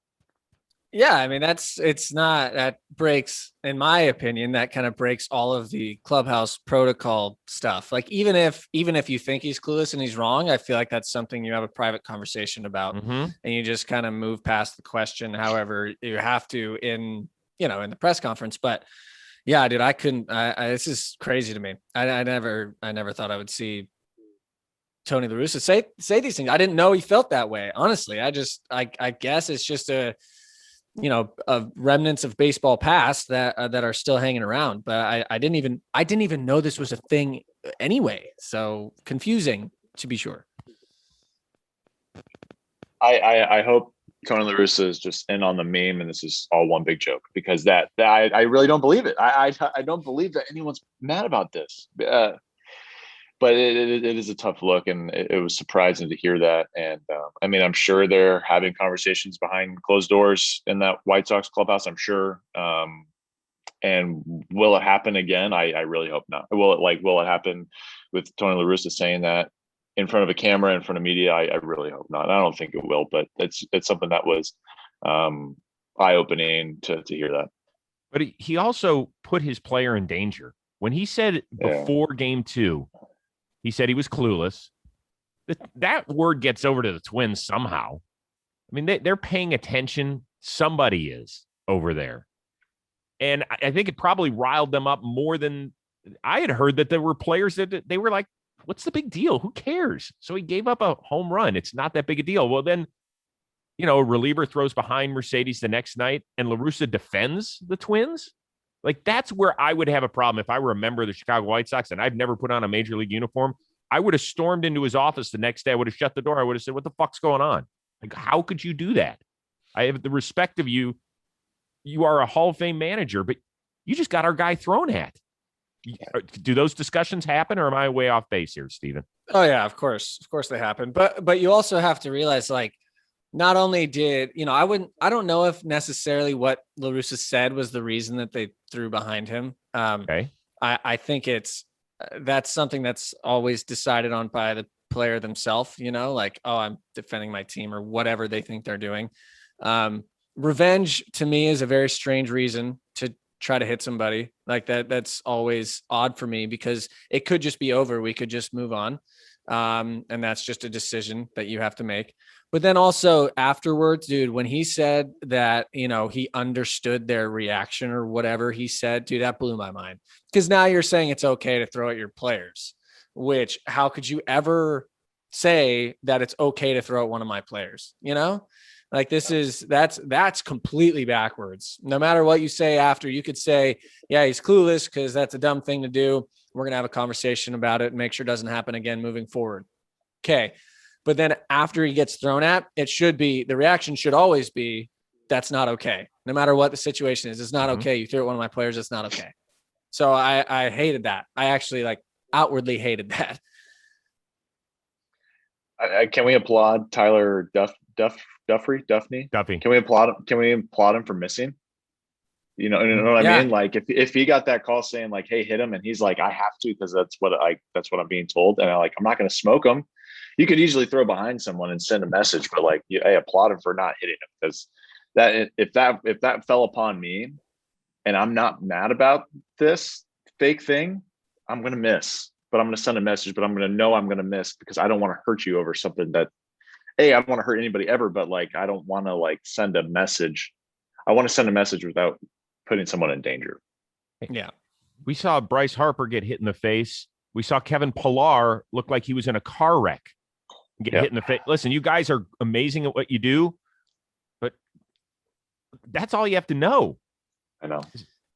Yeah, I mean, that breaks, in my opinion, that kind of breaks all of the clubhouse protocol stuff. Like, even if you think he's clueless and he's wrong, I feel like that's something you have a private conversation about, and you just kind of move past the question, however you have to in the press conference. But yeah, dude, this is crazy to me. I never thought I would see Tony La Russa say these things. I didn't know he felt that way. Honestly, I guess it's just a remnants of baseball past that are still hanging around. But I didn't even know this was a thing anyway. So confusing, to be sure. I hope Tony La Russa is just in on the meme and this is all one big joke, because that I really don't believe it. I don't believe that anyone's mad about this. But it is a tough look, and it was surprising to hear that. And I mean, I'm sure they're having conversations behind closed doors in that White Sox clubhouse, I'm sure. And will it happen again? I really hope not. Will it happen with Tony La Russa saying that in front of a camera, in front of media? I really hope not. I don't think it will, but it's something that was eye-opening to hear that. But he also put his player in danger when he said before game 2. He said he was clueless. That word gets over to the Twins somehow. I mean, they're paying attention. Somebody is over there. And I think it probably riled them up more than I had heard, that there were players that they were like, what's the big deal? Who cares? So he gave up a home run. It's not that big a deal. Well, then, a reliever throws behind Mercedes the next night and La Russa defends the Twins. Like, that's where I would have a problem if I were a member of the Chicago White Sox and I've never put on a major league uniform. I would have stormed into his office the next day. I would have shut the door. I would have said, what the fuck's going on? Like, how could you do that? I have the respect of you. You are a Hall of Fame manager, but you just got our guy thrown at. Do those discussions happen, or am I way off base here, Steven? Oh, yeah, of course. Of course they happen. But you also have to realize, like, not only did, I don't know if necessarily what La Russa said was the reason that they threw behind him. Okay. I think that's something that's always decided on by the player themselves, like, oh, I'm defending my team or whatever they think they're doing. Revenge to me is a very strange reason to try to hit somebody like that. That's always odd for me, because it could just be over. We could just move on. And that's just a decision that you have to make. But then also afterwards, dude, when he said that, he understood their reaction or whatever he said, dude, that blew my mind. Because now you're saying it's okay to throw at your players, which, how could you ever say that it's okay to throw at one of my players? Like, that's completely backwards. No matter what you say after, you could say, yeah, he's clueless because that's a dumb thing to do. We're going to have a conversation about it and make sure it doesn't happen again moving forward. Okay. But then after he gets thrown at, the reaction should always be, that's not okay. No matter what the situation is, it's not okay. You threw at one of my players. It's not okay. So I hated that. I actually outwardly hated that. Can we applaud Tyler Duffy? Can we applaud him for missing? You know what I mean? Like, if he got that call saying like, "Hey, hit him," and he's like, "I have to because that's what I'm being told," and I'm not going to smoke him. You could easily throw behind someone and send a message, but like, I applaud him for not hitting him, because that if that fell upon me, and I'm not mad about this fake thing, I'm going to miss. but I'm going to send a message, but I'm going to know I'm going to miss because I don't want to hurt you over something that, I don't want to hurt anybody ever, but like, I don't want to like send a message. I want to send a message without putting someone in danger. Yeah. We saw Bryce Harper get hit in the face. We saw Kevin Pillar look like he was in a car wreck and get hit in the face. Listen, you guys are amazing at what you do, but that's all you have to know. I know.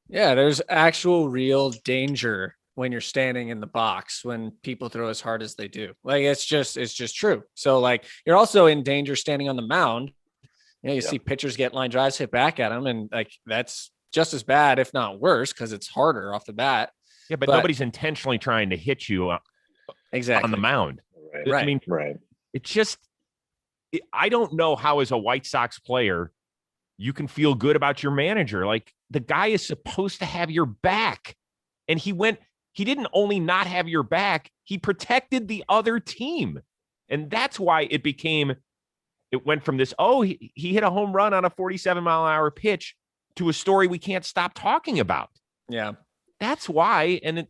Yeah, there's actual real danger when you're standing in the box when people throw as hard as they do. Like it's just true. So like you're also in danger standing on the mound. You know, you see pitchers get line drives hit back at them, and like that's just as bad, if not worse, because it's harder off the bat. Yeah, but nobody's intentionally trying to hit you exactly on the mound. Right. I mean, it's just I don't know how as a White Sox player you can feel good about your manager. Like the guy is supposed to have your back, and he didn't only not have your back, he protected the other team. And that's why it went from this, he hit a home run on a 47-mile-an-hour pitch to a story we can't stop talking about. Yeah. That's why. And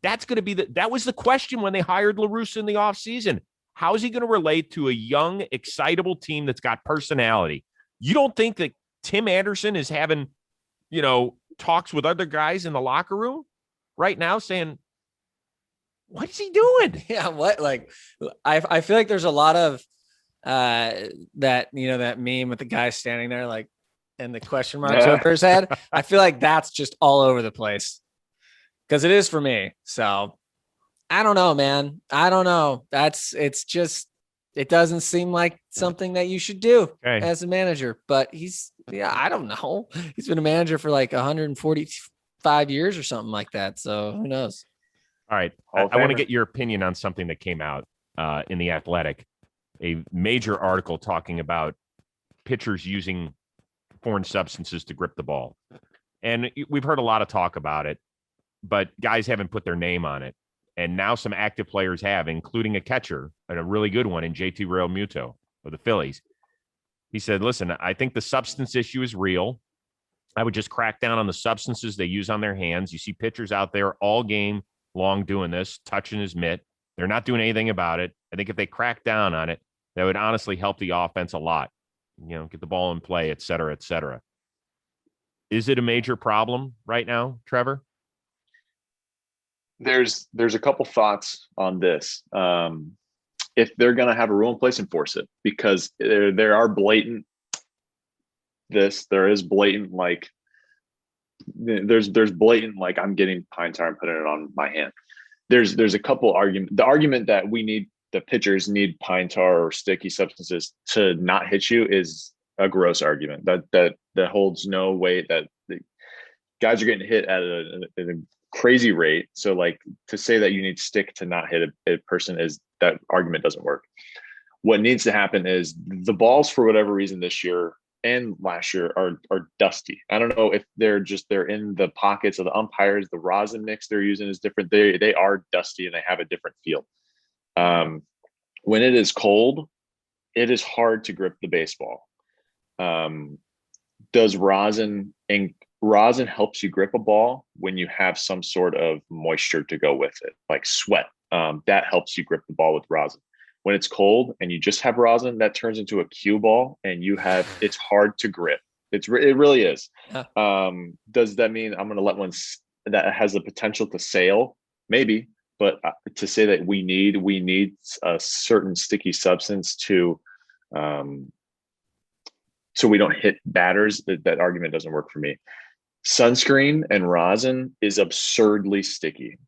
that's going to be that was the question when they hired Russa in the offseason. How is he going to relate to a young, excitable team that's got personality? You don't think that Tim Anderson is having, talks with other guys in the locker room right now saying, what is he doing? Yeah. What? Like, I feel like there's a lot of that, that meme with the guy standing there, like, and the question marks over his head. I feel like that's just all over the place because it is for me. So I don't know, man. I don't know. It doesn't seem like something that you should do as a manager, but I don't know. He's been a manager for like 145 years or something like that. So who knows? All right. I want to get your opinion on something that came out in The Athletic, a major article talking about pitchers using foreign substances to grip the ball. And we've heard a lot of talk about it, but guys haven't put their name on it. And now some active players have, including a catcher and a really good one in JT Realmuto of the Phillies. He said, listen, I think the substance issue is real. I would just crack down on the substances they use on their hands. You see pitchers out there all game long doing this, touching his mitt. They're not doing anything about it. I think if they crack down on it, that would honestly help the offense a lot. Get the ball in play, et cetera, et cetera. Is it a major problem right now, Trevor? There's a couple thoughts on this. If they're going to have a rule in place, enforce it, because there are blatant. There is blatant like. There's blatant like I'm getting pine tar and putting it on my hand. There's a couple arguments. The argument that the pitchers need pine tar or sticky substances to not hit you is a gross argument that holds no weight. That the guys are getting hit at a crazy rate. So like to say that you need stick to not hit a person that argument doesn't work. What needs to happen is the balls, for whatever reason this year and last year, are dusty. I don't know if they're in the pockets of the umpires. The rosin mix they're using is different. They are dusty and they have a different feel. When it is cold, it is hard to grip the baseball. Does rosin helps you grip a ball when you have some sort of moisture to go with it, like sweat. That helps you grip the ball with rosin. When it's cold and you just have rosin, that turns into a cue ball, and it's hard to grip. It really is. Does that mean I'm going to let one that has the potential to sail? Maybe. But to say that we need a certain sticky substance to, so we don't hit batters, that argument doesn't work for me. Sunscreen and rosin is absurdly sticky,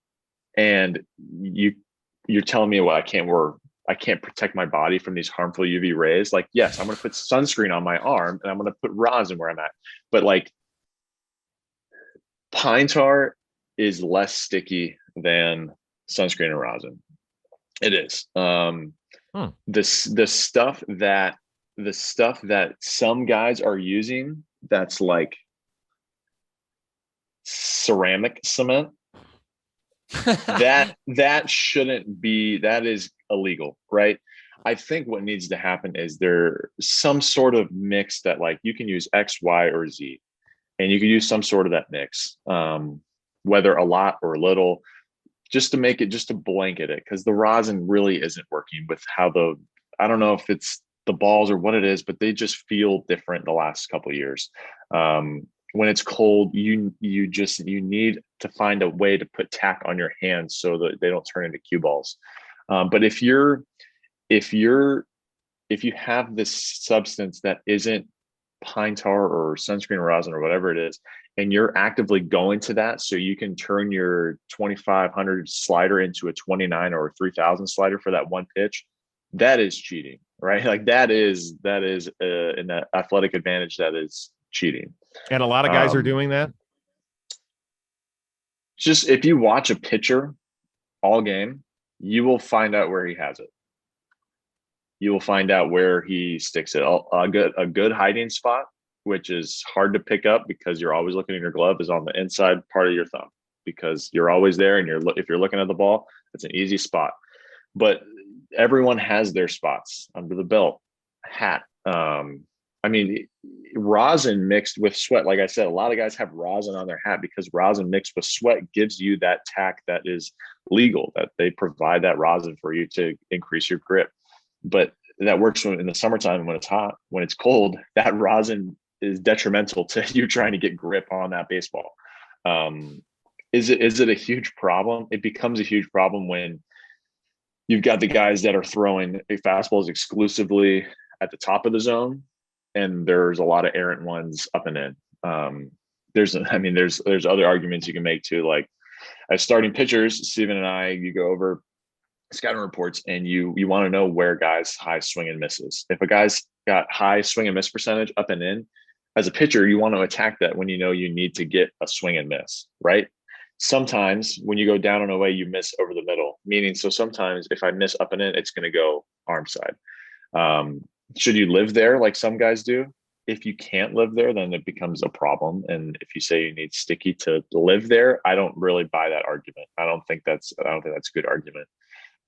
and you're telling me, well, I can't protect my body from these harmful UV rays. Like, yes, I'm going to put sunscreen on my arm and I'm going to put rosin where I'm at, but like pine tar is less sticky than sunscreen and rosin. It is. The stuff that some guys are using, that's like ceramic cement, that shouldn't be, that is illegal, right? I think what needs to happen is there some sort of mix that like you can use X, Y, or Z, and you can use some sort of that mix, whether a lot or a little. just to blanket it, because the rosin really isn't working with how I don't know if it's the balls or what it is, but they just feel different the last couple of years. When it's cold, you need to find a way to put tack on your hands so that they don't turn into cue balls. But if you have this substance that isn't pine tar or sunscreen rosin or whatever it is, and you're actively going to that so you can turn your 2,500 slider into a 29 or 3,000 slider for that one pitch, that is cheating, right? Like that is an athletic advantage that is cheating. And a lot of guys are doing that. Just if you watch a pitcher all game, you will find out where he has it. You will find out where he sticks it. A good hiding spot, which is hard to pick up because you're always looking at your glove, is on the inside part of your thumb, because you're always there, and if you're looking at the ball, it's an easy spot. But everyone has their spots: under the belt, hat. I mean, rosin mixed with sweat. Like I said, a lot of guys have rosin on their hat because rosin mixed with sweat gives you that tack that is legal, that they provide that rosin for you to increase your grip. But that works in the summertime when it's hot. When it's cold, that rosin is detrimental to you trying to get grip on that baseball. Is it a huge problem? It becomes a huge problem when you've got the guys that are throwing fastballs exclusively at the top of the zone, and there's a lot of errant ones up and in. There's other arguments you can make too. Like, as starting pitchers, Steven and I, you go over scouting reports and you want to know where guys' high swing and misses. If a guy's got high swing and miss percentage up and in, as a pitcher, you want to attack that when you know you need to get a swing and miss, right? Sometimes when you go down and away, you miss over the middle, meaning, so sometimes if I miss up and in, it's going to go arm side. Should you live there like some guys do? If you can't live there, then it becomes a problem. And if you say you need sticky to live there, I don't really buy that argument. I don't think that's a good argument.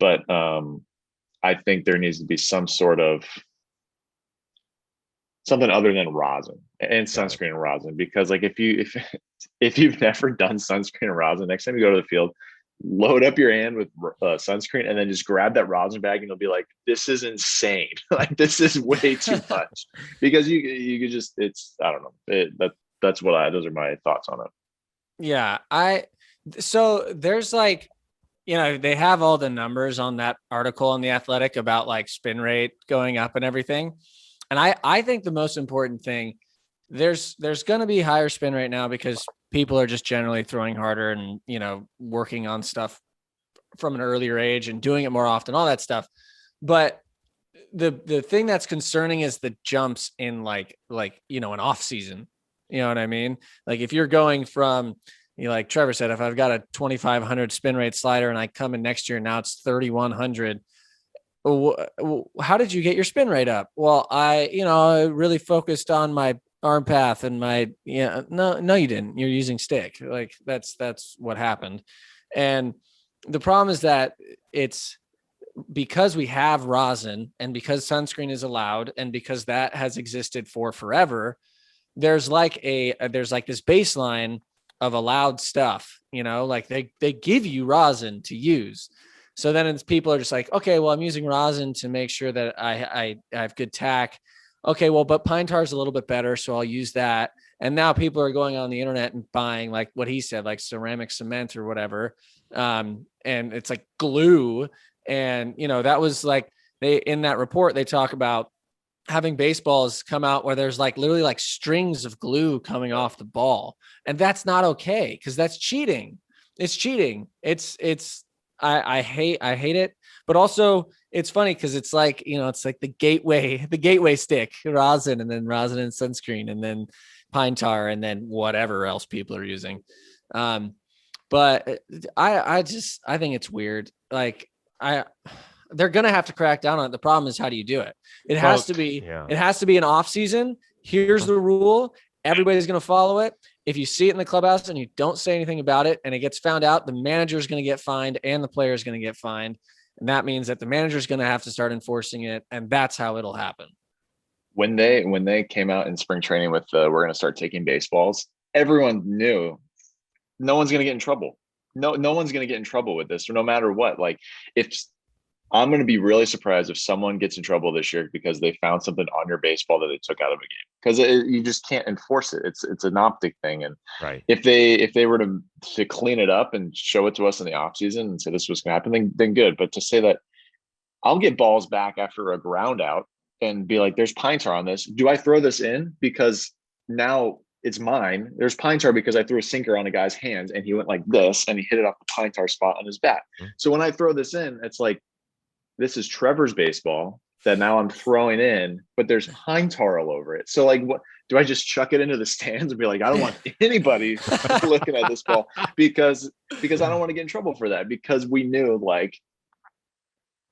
But I think there needs to be some sort of something other than rosin and sunscreen and rosin, because like if you've never done sunscreen and rosin, next time you go to the field, load up your hand with sunscreen and then just grab that rosin bag and you'll be like, this is insane. Like, this is way too much. Because you could just, it's, I don't know. Those are my thoughts on it. Yeah. So there's like, they have all the numbers on that article on The Athletic about like spin rate going up and everything. And I think the most important thing, there's going to be higher spin rate now because people are just generally throwing harder and, working on stuff from an earlier age and doing it more often, all that stuff. But the thing that's concerning is the jumps in like, an off season, you know what I mean? Like if you're going from, like Trevor said, if I've got a 2,500 spin rate slider and I come in next year, now it's 3,100. How did you get your spin rate up? Well, I really focused on my arm path and no, you didn't. You're using stick. Like that's what happened. And the problem is that it's because we have rosin and because sunscreen is allowed and because that has existed for forever, there's like this baseline of allowed stuff, like they give you rosin to use. So then people are just like, okay, well, I'm using rosin to make sure that I have good tack. Okay, well, but pine tar is a little bit better, so I'll use that. And now people are going on the internet and buying, like what he said, like ceramic cement or whatever. And it's like glue. And, that was like in that report, they talk about having baseballs come out where there's like literally like strings of glue coming off the ball. And that's not okay, because that's cheating. It's cheating. I hate it, but also it's funny because it's like, it's like the gateway stick, rosin, and then rosin and sunscreen, and then pine tar, and then whatever else people are using. But I think it's weird. Like they're going to have to crack down on it. The problem is, how do you do it? It has to be an off season. Here's the rule. Everybody's going to follow it. If you see it in the clubhouse and you don't say anything about it and it gets found out, the manager is going to get fined and the player is going to get fined. And that means that the manager is going to have to start enforcing it. And that's how it'll happen. When they came out in spring training with we're going to start taking baseballs, everyone knew no one's going to get in trouble. no one's going to get in trouble with this, or no matter what. Like, if I'm going to be really surprised if someone gets in trouble this year because they found something on your baseball that they took out of a game, because you just can't enforce it. It's an optic thing. And Right. if they were to clean it up and show it to us in the off season and say this was going to happen, then good. But to say that I'll get balls back after a ground out and be like, there's pine tar on this. Do I throw this in because now it's mine? There's pine tar because I threw a sinker on a guy's hands and he went like this and he hit it off the pine tar spot on his bat. Mm-hmm. So when I throw this in, it's like, this is Trevor's baseball that now I'm throwing in, but there's pine tar all over it. So like, what do I just chuck it into the stands and be like, I don't want anybody looking at this ball because I don't want to get in trouble for that, because we knew like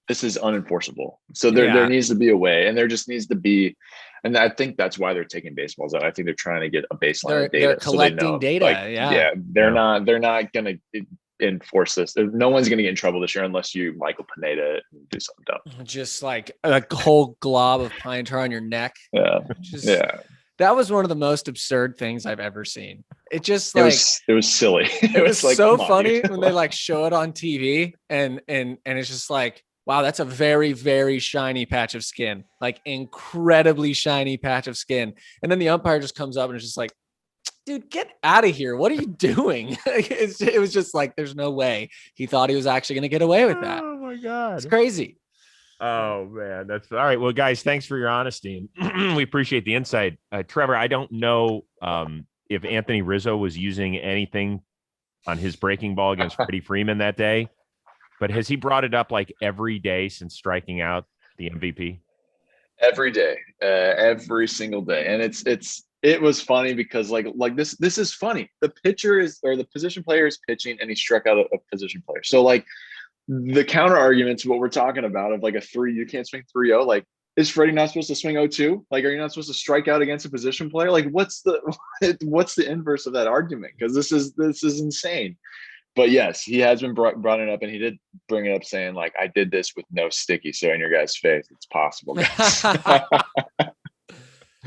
this is unenforceable. So there needs to be a way, and there just needs to be, and I think that's why they're taking baseballs out. I think they're trying to get a baseline of data. They're collecting so they know, data. Like, they're not going to enforce this. No one's going to get in trouble this year unless you Michael Pineda and do something dumb. Just like a whole glob of pine tar on your neck. Yeah. That was one of the most absurd things I've ever seen. It just it was silly. It was like, so funny when they like show it on TV and it's just like, wow, that's a very, very shiny patch of skin, like incredibly shiny patch of skin. And then the umpire just comes up and is just like, dude, get out of here. What are you doing? It was just like, there's no way he thought he was actually going to get away with that. Oh my God. It's crazy. Oh man. That's all right. Well, guys, thanks for your honesty. We appreciate the insight. Trevor, I don't know if Anthony Rizzo was using anything on his breaking ball against Freddie Freeman that day, but has he brought it up like every day since striking out the MVP? Every day, every single day. And it was funny because like this is funny. The position player is pitching and he struck out a position player. So like the counter argument to what we're talking about of like you can't swing 3-0. Like, is Freddie not supposed to swing 0-2? Like, are you not supposed to strike out against a position player? Like, what's the inverse of that argument? Because this is insane. But yes, he has been brought it up, and he did bring it up saying like, I did this with no sticky. So in your guys' face, it's possible, guys.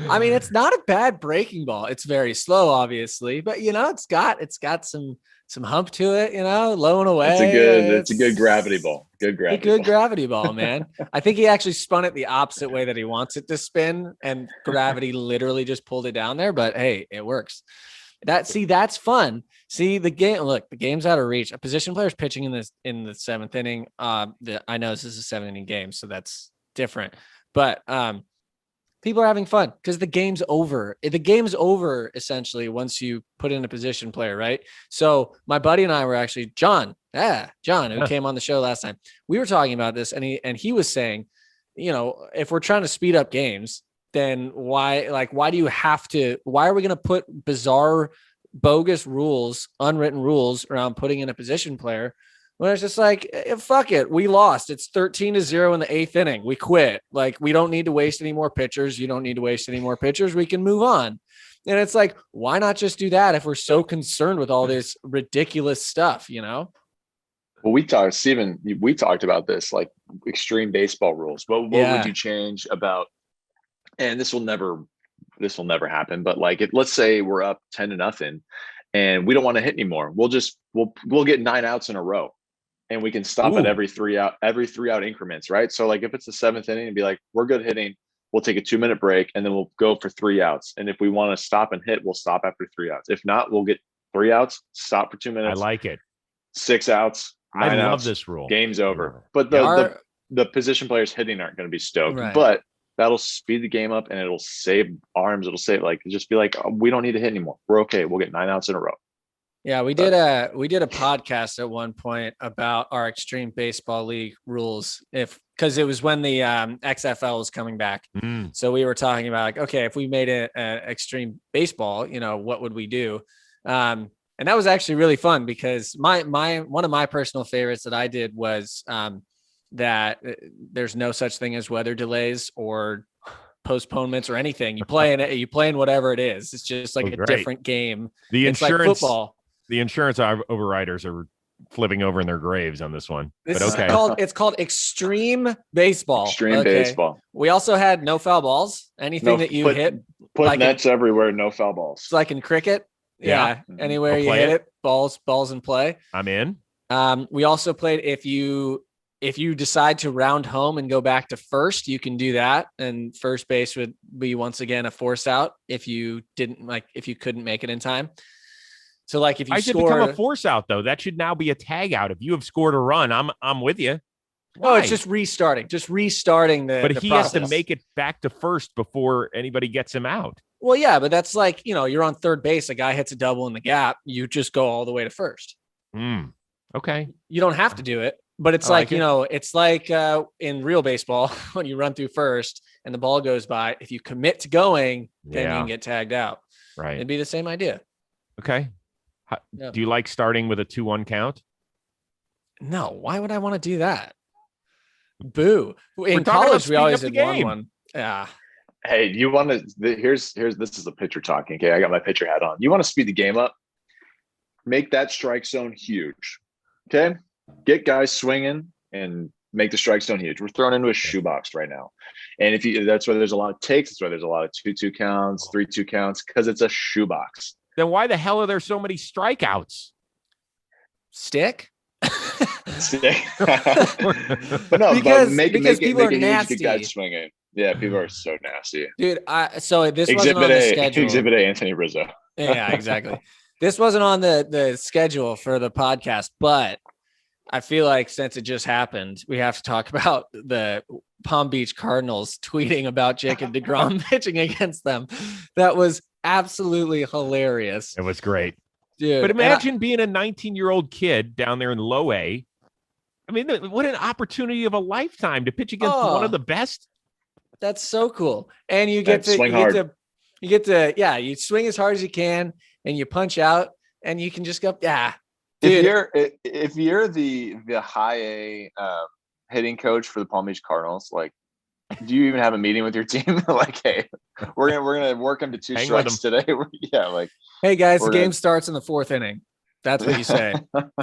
I mean, it's not a bad breaking ball. It's very slow, obviously, but it's got some hump to it, low and away. It's a good gravity ball. Good gravity ball, man. I think he actually spun it the opposite way that he wants it to spin, and gravity literally just pulled it down there. But hey, it works. That's fun. See the game. Look, the game's out of reach. A position player's pitching in the seventh inning. I know this is a 7-inning game, so that's different. But people are having fun because the game's over. The game's over essentially once you put in a position player, right? So my buddy and I were actually John, who came on the show last time. We were talking about this, and he was saying, if we're trying to speed up games, then why are we going to put bizarre, bogus rules, unwritten rules around putting in a position player when it's just like, fuck it, we lost. It's 13-0 in the 8th inning. We quit. Like, we don't need to waste any more pitchers. You don't need to waste any more pitchers. We can move on. And it's like, why not just do that if we're so concerned with all this ridiculous stuff, Well, we talked about this, like extreme baseball rules. What would you change about? And this will never happen. But like, let's say we're up 10-0 and we don't want to hit anymore. We'll get 9 outs in a row, and we can stop at every 3 out increments. Right. So like if it's the 7th inning and be like, we're good hitting, we'll take a 2-minute break and then we'll go for 3 outs. And if we want to stop and hit, we'll stop after 3 outs. If not, we'll get 3 outs, stop for 2 minutes. I like it. 6 outs. I love outs, this rule. Game's over. But the position players hitting aren't going to be stoked. Right. But that'll speed the game up, and it'll save arms. It'll save, like, just be like, oh, we don't need to hit anymore. We're okay. We'll get 9 outs in a row. Yeah, we did a podcast at one point about our extreme baseball league rules, because it was when the XFL was coming back. So we were talking about like, okay, if we made it extreme baseball, what would we do? And that was actually really fun because one of my personal favorites that I did was that there's no such thing as weather delays or postponements or anything. You play in whatever it is. It's just like a different game. It's like football. The insurance overriders are flipping over in their graves on this one. It's called extreme baseball. Extreme baseball. We also had no foul balls. Anything that you hit. Put nets everywhere, no foul balls. It's like in cricket. Yeah. Anywhere you hit it, balls in play. I'm in. We also played if you decide to round home and go back to first, you can do that. And first base would be once again a force out if you couldn't make it in time. So like if you should become a force out though, that should now be a tag out. If you have scored a run, I'm with you. Oh, it's just restarting the. But he has to make it back to first before anybody gets him out. Well, yeah, but that's like, you're on third base. A guy hits a double in the gap. You just go all the way to first. Okay. You don't have to do it, but it's it's like in real baseball, when you run through first and the ball goes by, if you commit to going, then you can get tagged out. Right. It'd be the same idea. Okay. Do you like starting with a 2-1 count? No. Why would I want to do that? Boo. In college, we always did 1-1. Yeah. Hey, you want to? This is a pitcher talking. Okay, I got my pitcher hat on. You want to speed the game up? Make that strike zone huge. Okay, get guys swinging and make the strike zone huge. We're thrown into a shoebox right now, and that's why there's a lot of takes. That's why there's a lot of 2-2 counts, 3-2 counts, because it's a shoebox. Then why the hell are there so many strikeouts? Stick. But no, because people are nasty. Good guys swinging. Yeah, people are so nasty, dude. So this wasn't on the schedule. Exhibit A, Anthony Rizzo. Yeah, exactly. This wasn't on the schedule for the podcast, but I feel like since it just happened, we have to talk about the Palm Beach Cardinals tweeting about Jacob deGrom pitching against them. That was absolutely hilarious. It was great. Dude, but imagine being a 19-year-old kid down there in low A. I mean, what an opportunity of a lifetime to pitch against one of the best. That's so cool. And you get to swing hard. You swing as hard as you can and you punch out and you can just go, yeah. Dude. If you're the high A hitting coach for the Palm Beach Cardinals, like, do you even have a meeting with your team? Like, hey, we're gonna work them to 2 strikes today. Yeah, like, hey guys, the game starts in the 4th inning. That's what you say.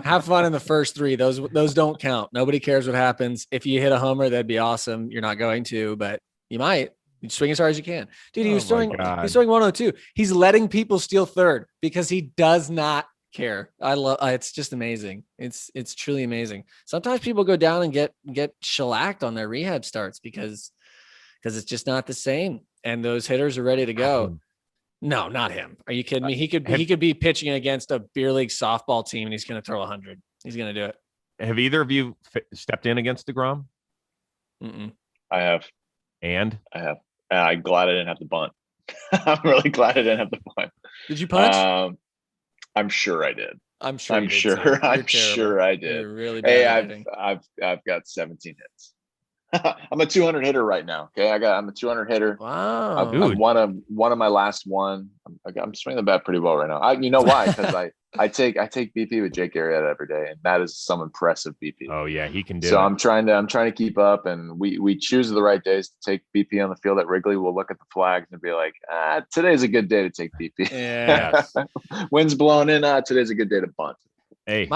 Have fun in the first 3. Those don't count. Nobody cares what happens. If you hit a homer, that'd be awesome. You're not going to, but you might. You swing as hard as you can. Dude, he's throwing 102. He's letting people steal third because he does not care. I love it's just amazing. It's truly amazing. Sometimes people go down and get shellacked on their rehab starts because it's just not the same. And those hitters are ready to go. No, not him. Are you kidding me? He could be pitching against a beer league softball team and he's going to throw 100. He's going to do it. Have either of you stepped in against deGrom? I have. And I have. I'm glad I didn't have to bunt. I'm really glad I didn't have to bunt. Did you punch? I'm sure I did. I'm sure I did. You're really bad. Hey, I've got 17 hits. I'm a 200 hitter right now. Okay, I'm a 200 hitter. Wow. I've won one of my last one. I'm swinging the bat pretty well right now. You know why? Because I take BP with Jake Arrieta every day, and that is some impressive BP. Oh yeah, he can do. So it. I'm trying to keep up, and we choose the right days to take BP on the field at Wrigley. We'll look at the flags and be like, today's a good day to take BP. Yeah. Wind's blowing in. Today's a good day to bunt. Hey,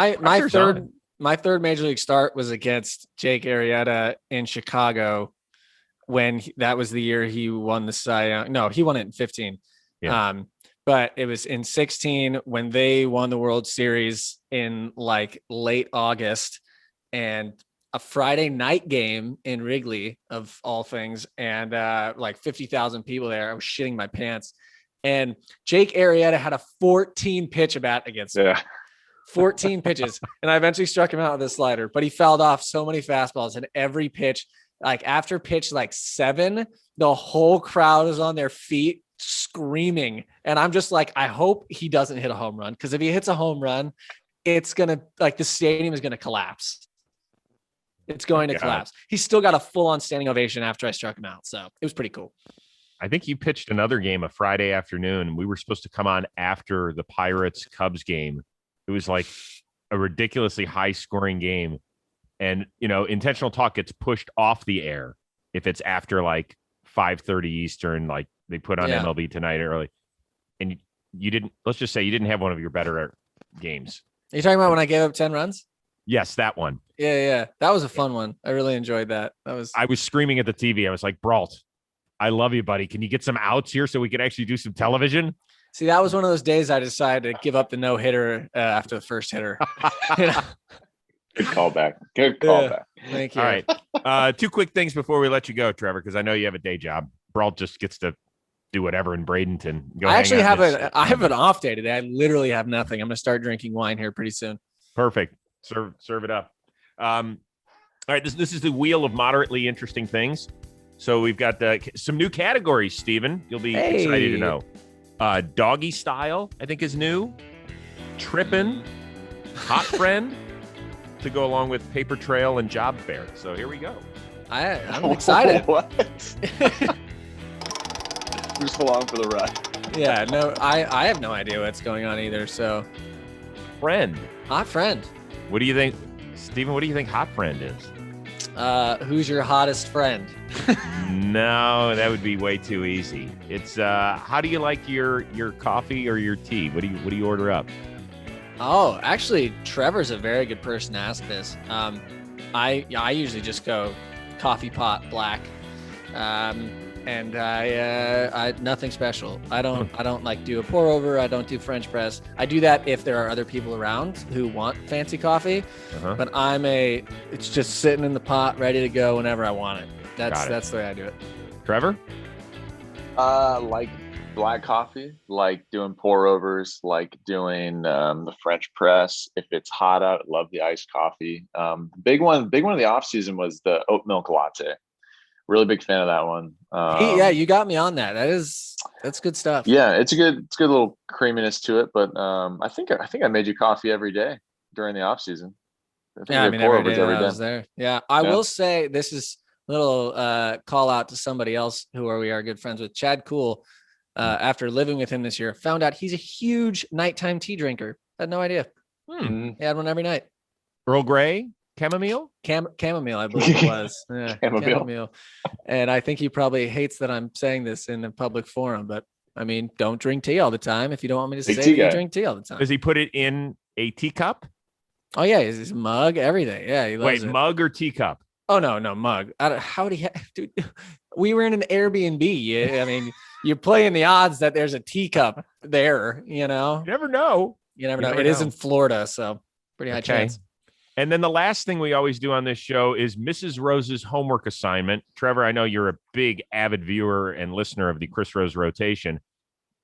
my third major league start was against Jake Arrieta in Chicago when that was the year he won the Cy Young. No, he won it in 15. Yeah. But it was in 16 when they won the World Series in like late August and a Friday night game in Wrigley of all things. And like 50,000 people there. I was shitting my pants. And Jake Arrieta had a 14 pitch at bat against me. 14 pitches. And I eventually struck him out with a slider, but he fouled off so many fastballs and every pitch, like after pitch, like 7, the whole crowd is on their feet screaming. And I'm just like, I hope he doesn't hit a home run. Cause if he hits a home run, it's going to like the stadium is going to collapse. It's going to collapse. He still got a full on standing ovation after I struck him out. So it was pretty cool. I think you pitched another game a Friday afternoon. We were supposed to come on after the Pirates Cubs game. It was like a ridiculously high scoring game. And, intentional talk gets pushed off the air if it's after like 5:30 Eastern, like they put on MLB Tonight early. And let's just say you didn't have one of your better games. Are you talking about when I gave up 10 runs? Yes, that one. Yeah. That was a fun one. I really enjoyed that. I was screaming at the TV. I was like, Brault, I love you, buddy. Can you get some outs here so we can actually do some television? See, that was one of those days I decided to give up the no hitter after the first hitter. Good callback. Good callback. Thank you. All right. Two quick things before we let you go, Trevor, because I know you have a day job. Brault just gets to do whatever in Bradenton. I actually have an off day today. I literally have nothing. I'm going to start drinking wine here pretty soon. Perfect. Serve it up. All right. This is the wheel of moderately interesting things. So we've got some new categories, Steven. You'll be excited to know. Doggy style, I think, is new. Trippin', hot friend, to go along with paper trail and job fair. So here we go. I'm excited. What? Just along for the ride. Yeah, no, I have no idea what's going on either. So, Friend. hot friend. What do you think, Steven? What do you think hot friend is? Who's your hottest friend? No, that would be way too easy. It's how do you like your coffee or your tea? What do you order up? Oh, actually, Trevor's a very good person to ask this. I usually just go coffee pot black, and I nothing special. I don't like do a pour over. I don't do French press. I do that if there are other people around who want fancy coffee. But it's just sitting in the pot, ready to go whenever I want it. That's the way I do it. Trevor? Like black coffee, like doing pour overs, like doing the French press. If it's hot out, love the iced coffee. Big one of the off season was the oat milk latte. Really big fan of that one. Yeah, you got me on that. That's good stuff. Yeah, it's a good little creaminess to it. But I think I made you coffee every day during the off season. Yeah, I mean every day I was there. Yeah, I will say this is a little call out to somebody else we are good friends with, Chad Cool. After living with him this year, found out he's a huge nighttime tea drinker. Had no idea. He had one every night. Earl Grey, chamomile, chamomile, I believe it was. Yeah, chamomile. And I think he probably hates that I'm saying this in a public forum, but I mean, don't drink tea all the time if you don't want me to say you drink tea all the time. Does he put it in a teacup? Oh yeah, his mug, everything. Yeah, he loves it. Mug or teacup? Oh no, mug. How would he? Dude, we were in an Airbnb. Yeah, I mean, you're playing the odds that there's a teacup there. You know, you never know. It is in Florida, so pretty high chance. And then the last thing we always do on this show is Mrs. Rose's homework assignment. Trevor, I know you're a big avid viewer and listener of the Chris Rose rotation.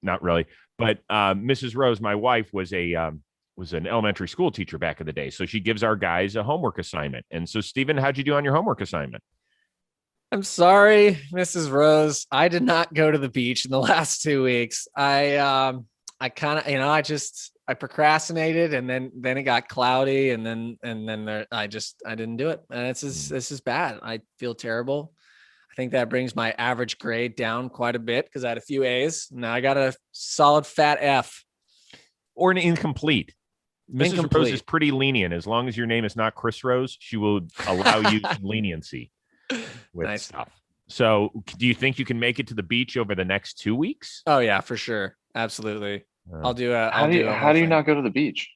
Not really, but Mrs. Rose, my wife, was an elementary school teacher back in the day. So she gives our guys a homework assignment. And so, Steven, how'd you do on your homework assignment? I'm sorry, Mrs. Rose. I did not go to the beach in the last 2 weeks. I kind of, I procrastinated, and then it got cloudy, and then I didn't do it. And this is bad. I feel terrible. I think that brings my average grade down quite a bit because I had a few A's. Now I got a solid fat F. Or an incomplete. Mrs. Rose is pretty lenient. As long as your name is not Chris Rose, she will allow you leniency with stuff. So do you think you can make it to the beach over the next 2 weeks? Oh yeah, for sure. Absolutely. I'll do it. How do you not go to the beach?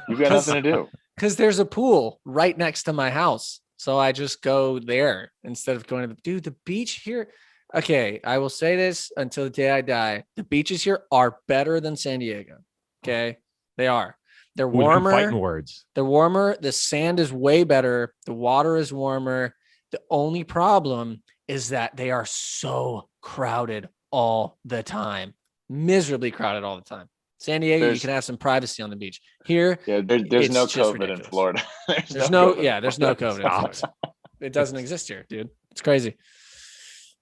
You've got nothing to do. Because there's a pool right next to my house. So I just go there instead of going to the beach here. Okay. I will say this until the day I die. The beaches here are better than San Diego. Okay. They are. They're warmer. Fighting words. They're warmer. The sand is way better. The water is warmer. The only problem is that they are so crowded all the time. Miserably crowded all the time. San Diego, you can have some privacy on the beach. Here, there's no COVID in Florida. There's no COVID in Florida. It doesn't exist here, dude. It's crazy.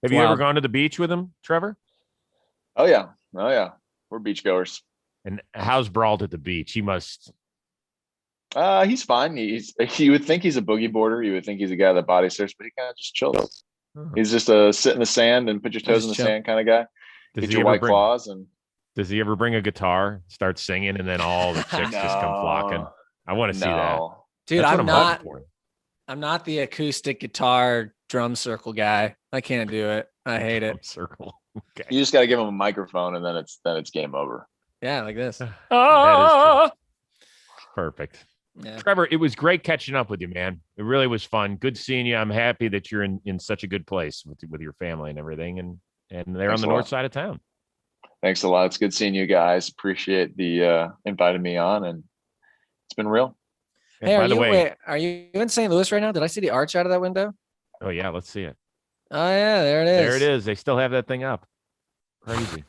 Have you ever gone to the beach with him, Trevor? Oh yeah. We're beachgoers. And how's Brault at the beach? He must. He's fine. You would think he's a boogie boarder. You would think he's a guy that body surfs, but he kind of just chills. He's just a sit in the sand and put your toes in the sand kind of guy. Get your white claws. And does he ever bring a guitar, start singing, and then all the chicks just come flocking? I want to see that, dude. I'm not the acoustic guitar drum circle guy. I can't do it. I hate it. Circle. Okay. You just got to give him a microphone, and then it's game over. Yeah, like this. Perfect. Yeah. Trevor, it was great catching up with you, man. It really was fun. Good seeing you. I'm happy that you're in such a good place with your family and everything, and they're on the north side of town. Thanks a lot. It's good seeing you guys. Appreciate the inviting me on, and it's been real. Hey, are you in St. Louis right now? Did I see the arch out of that window? Oh yeah, let's see it. Oh yeah, there it is. There it is. They still have that thing up. Crazy.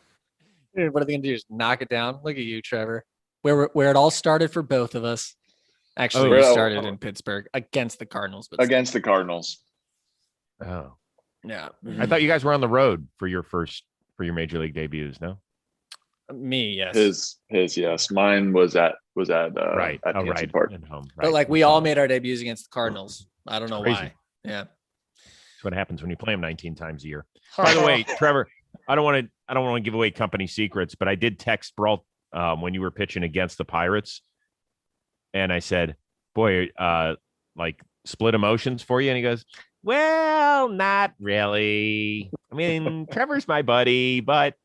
Dude, what are they gonna do? Just knock it down? Look at you, Trevor. Where it all started for both of us. Actually, we started in Pittsburgh against the Cardinals. But against the Cardinals. Oh. Yeah. I thought you guys were on the road for your major league debuts, no? Me, yes. His yes. Mine was at right. at right. Park. At home. Right. But like we all made our debuts against the Cardinals. I don't know why. Yeah. That's what happens when you play them 19 times a year. By the way, Trevor, I don't want to give away company secrets, but I did text Brault when you were pitching against the Pirates, and I said, "Boy, like split emotions for you," and he goes, "Well, not really. I mean, Trevor's my buddy, but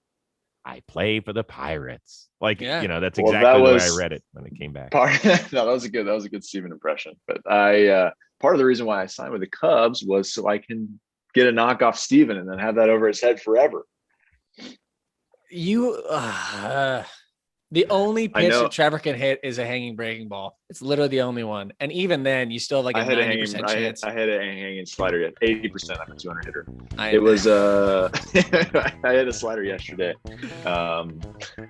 I play for the Pirates." Like, that's exactly the way I read it when it came back. No, that was a good Steven impression. But part of the reason why I signed with the Cubs was so I can get a knock off Steven and then have that over his head forever. The only pitch that Trevor can hit is a hanging breaking ball. It's literally the only one. And even then, you still have like a 90% chance. I had a hanging slider yet. 80% I'm a 200 hitter. It was I had a slider yesterday.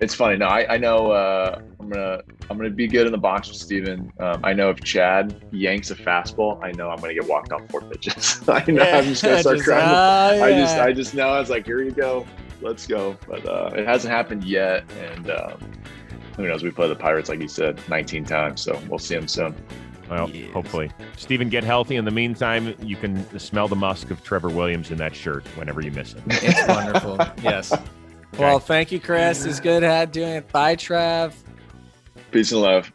It's funny. No, I know I'm gonna be good in the box with Steven. I know if Chad yanks a fastball, I know I'm gonna get walked off 4 pitches. I know I'm just gonna start crying. I just know. I was like, here you go. Let's go. But it hasn't happened yet. And who knows? We play the Pirates, like you said, 19 times. So we'll see them soon. Well, hopefully. Steven, get healthy. In the meantime, you can smell the musk of Trevor Williams in that shirt whenever you miss it. It's wonderful. Yes. Okay. Well, thank you, Chris. It's good doing it. Bye, Trev. Peace and love.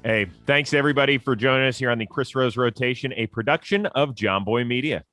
Hey, thanks everybody for joining us here on the Chris Rose Rotation, a production of JOMBOY Media.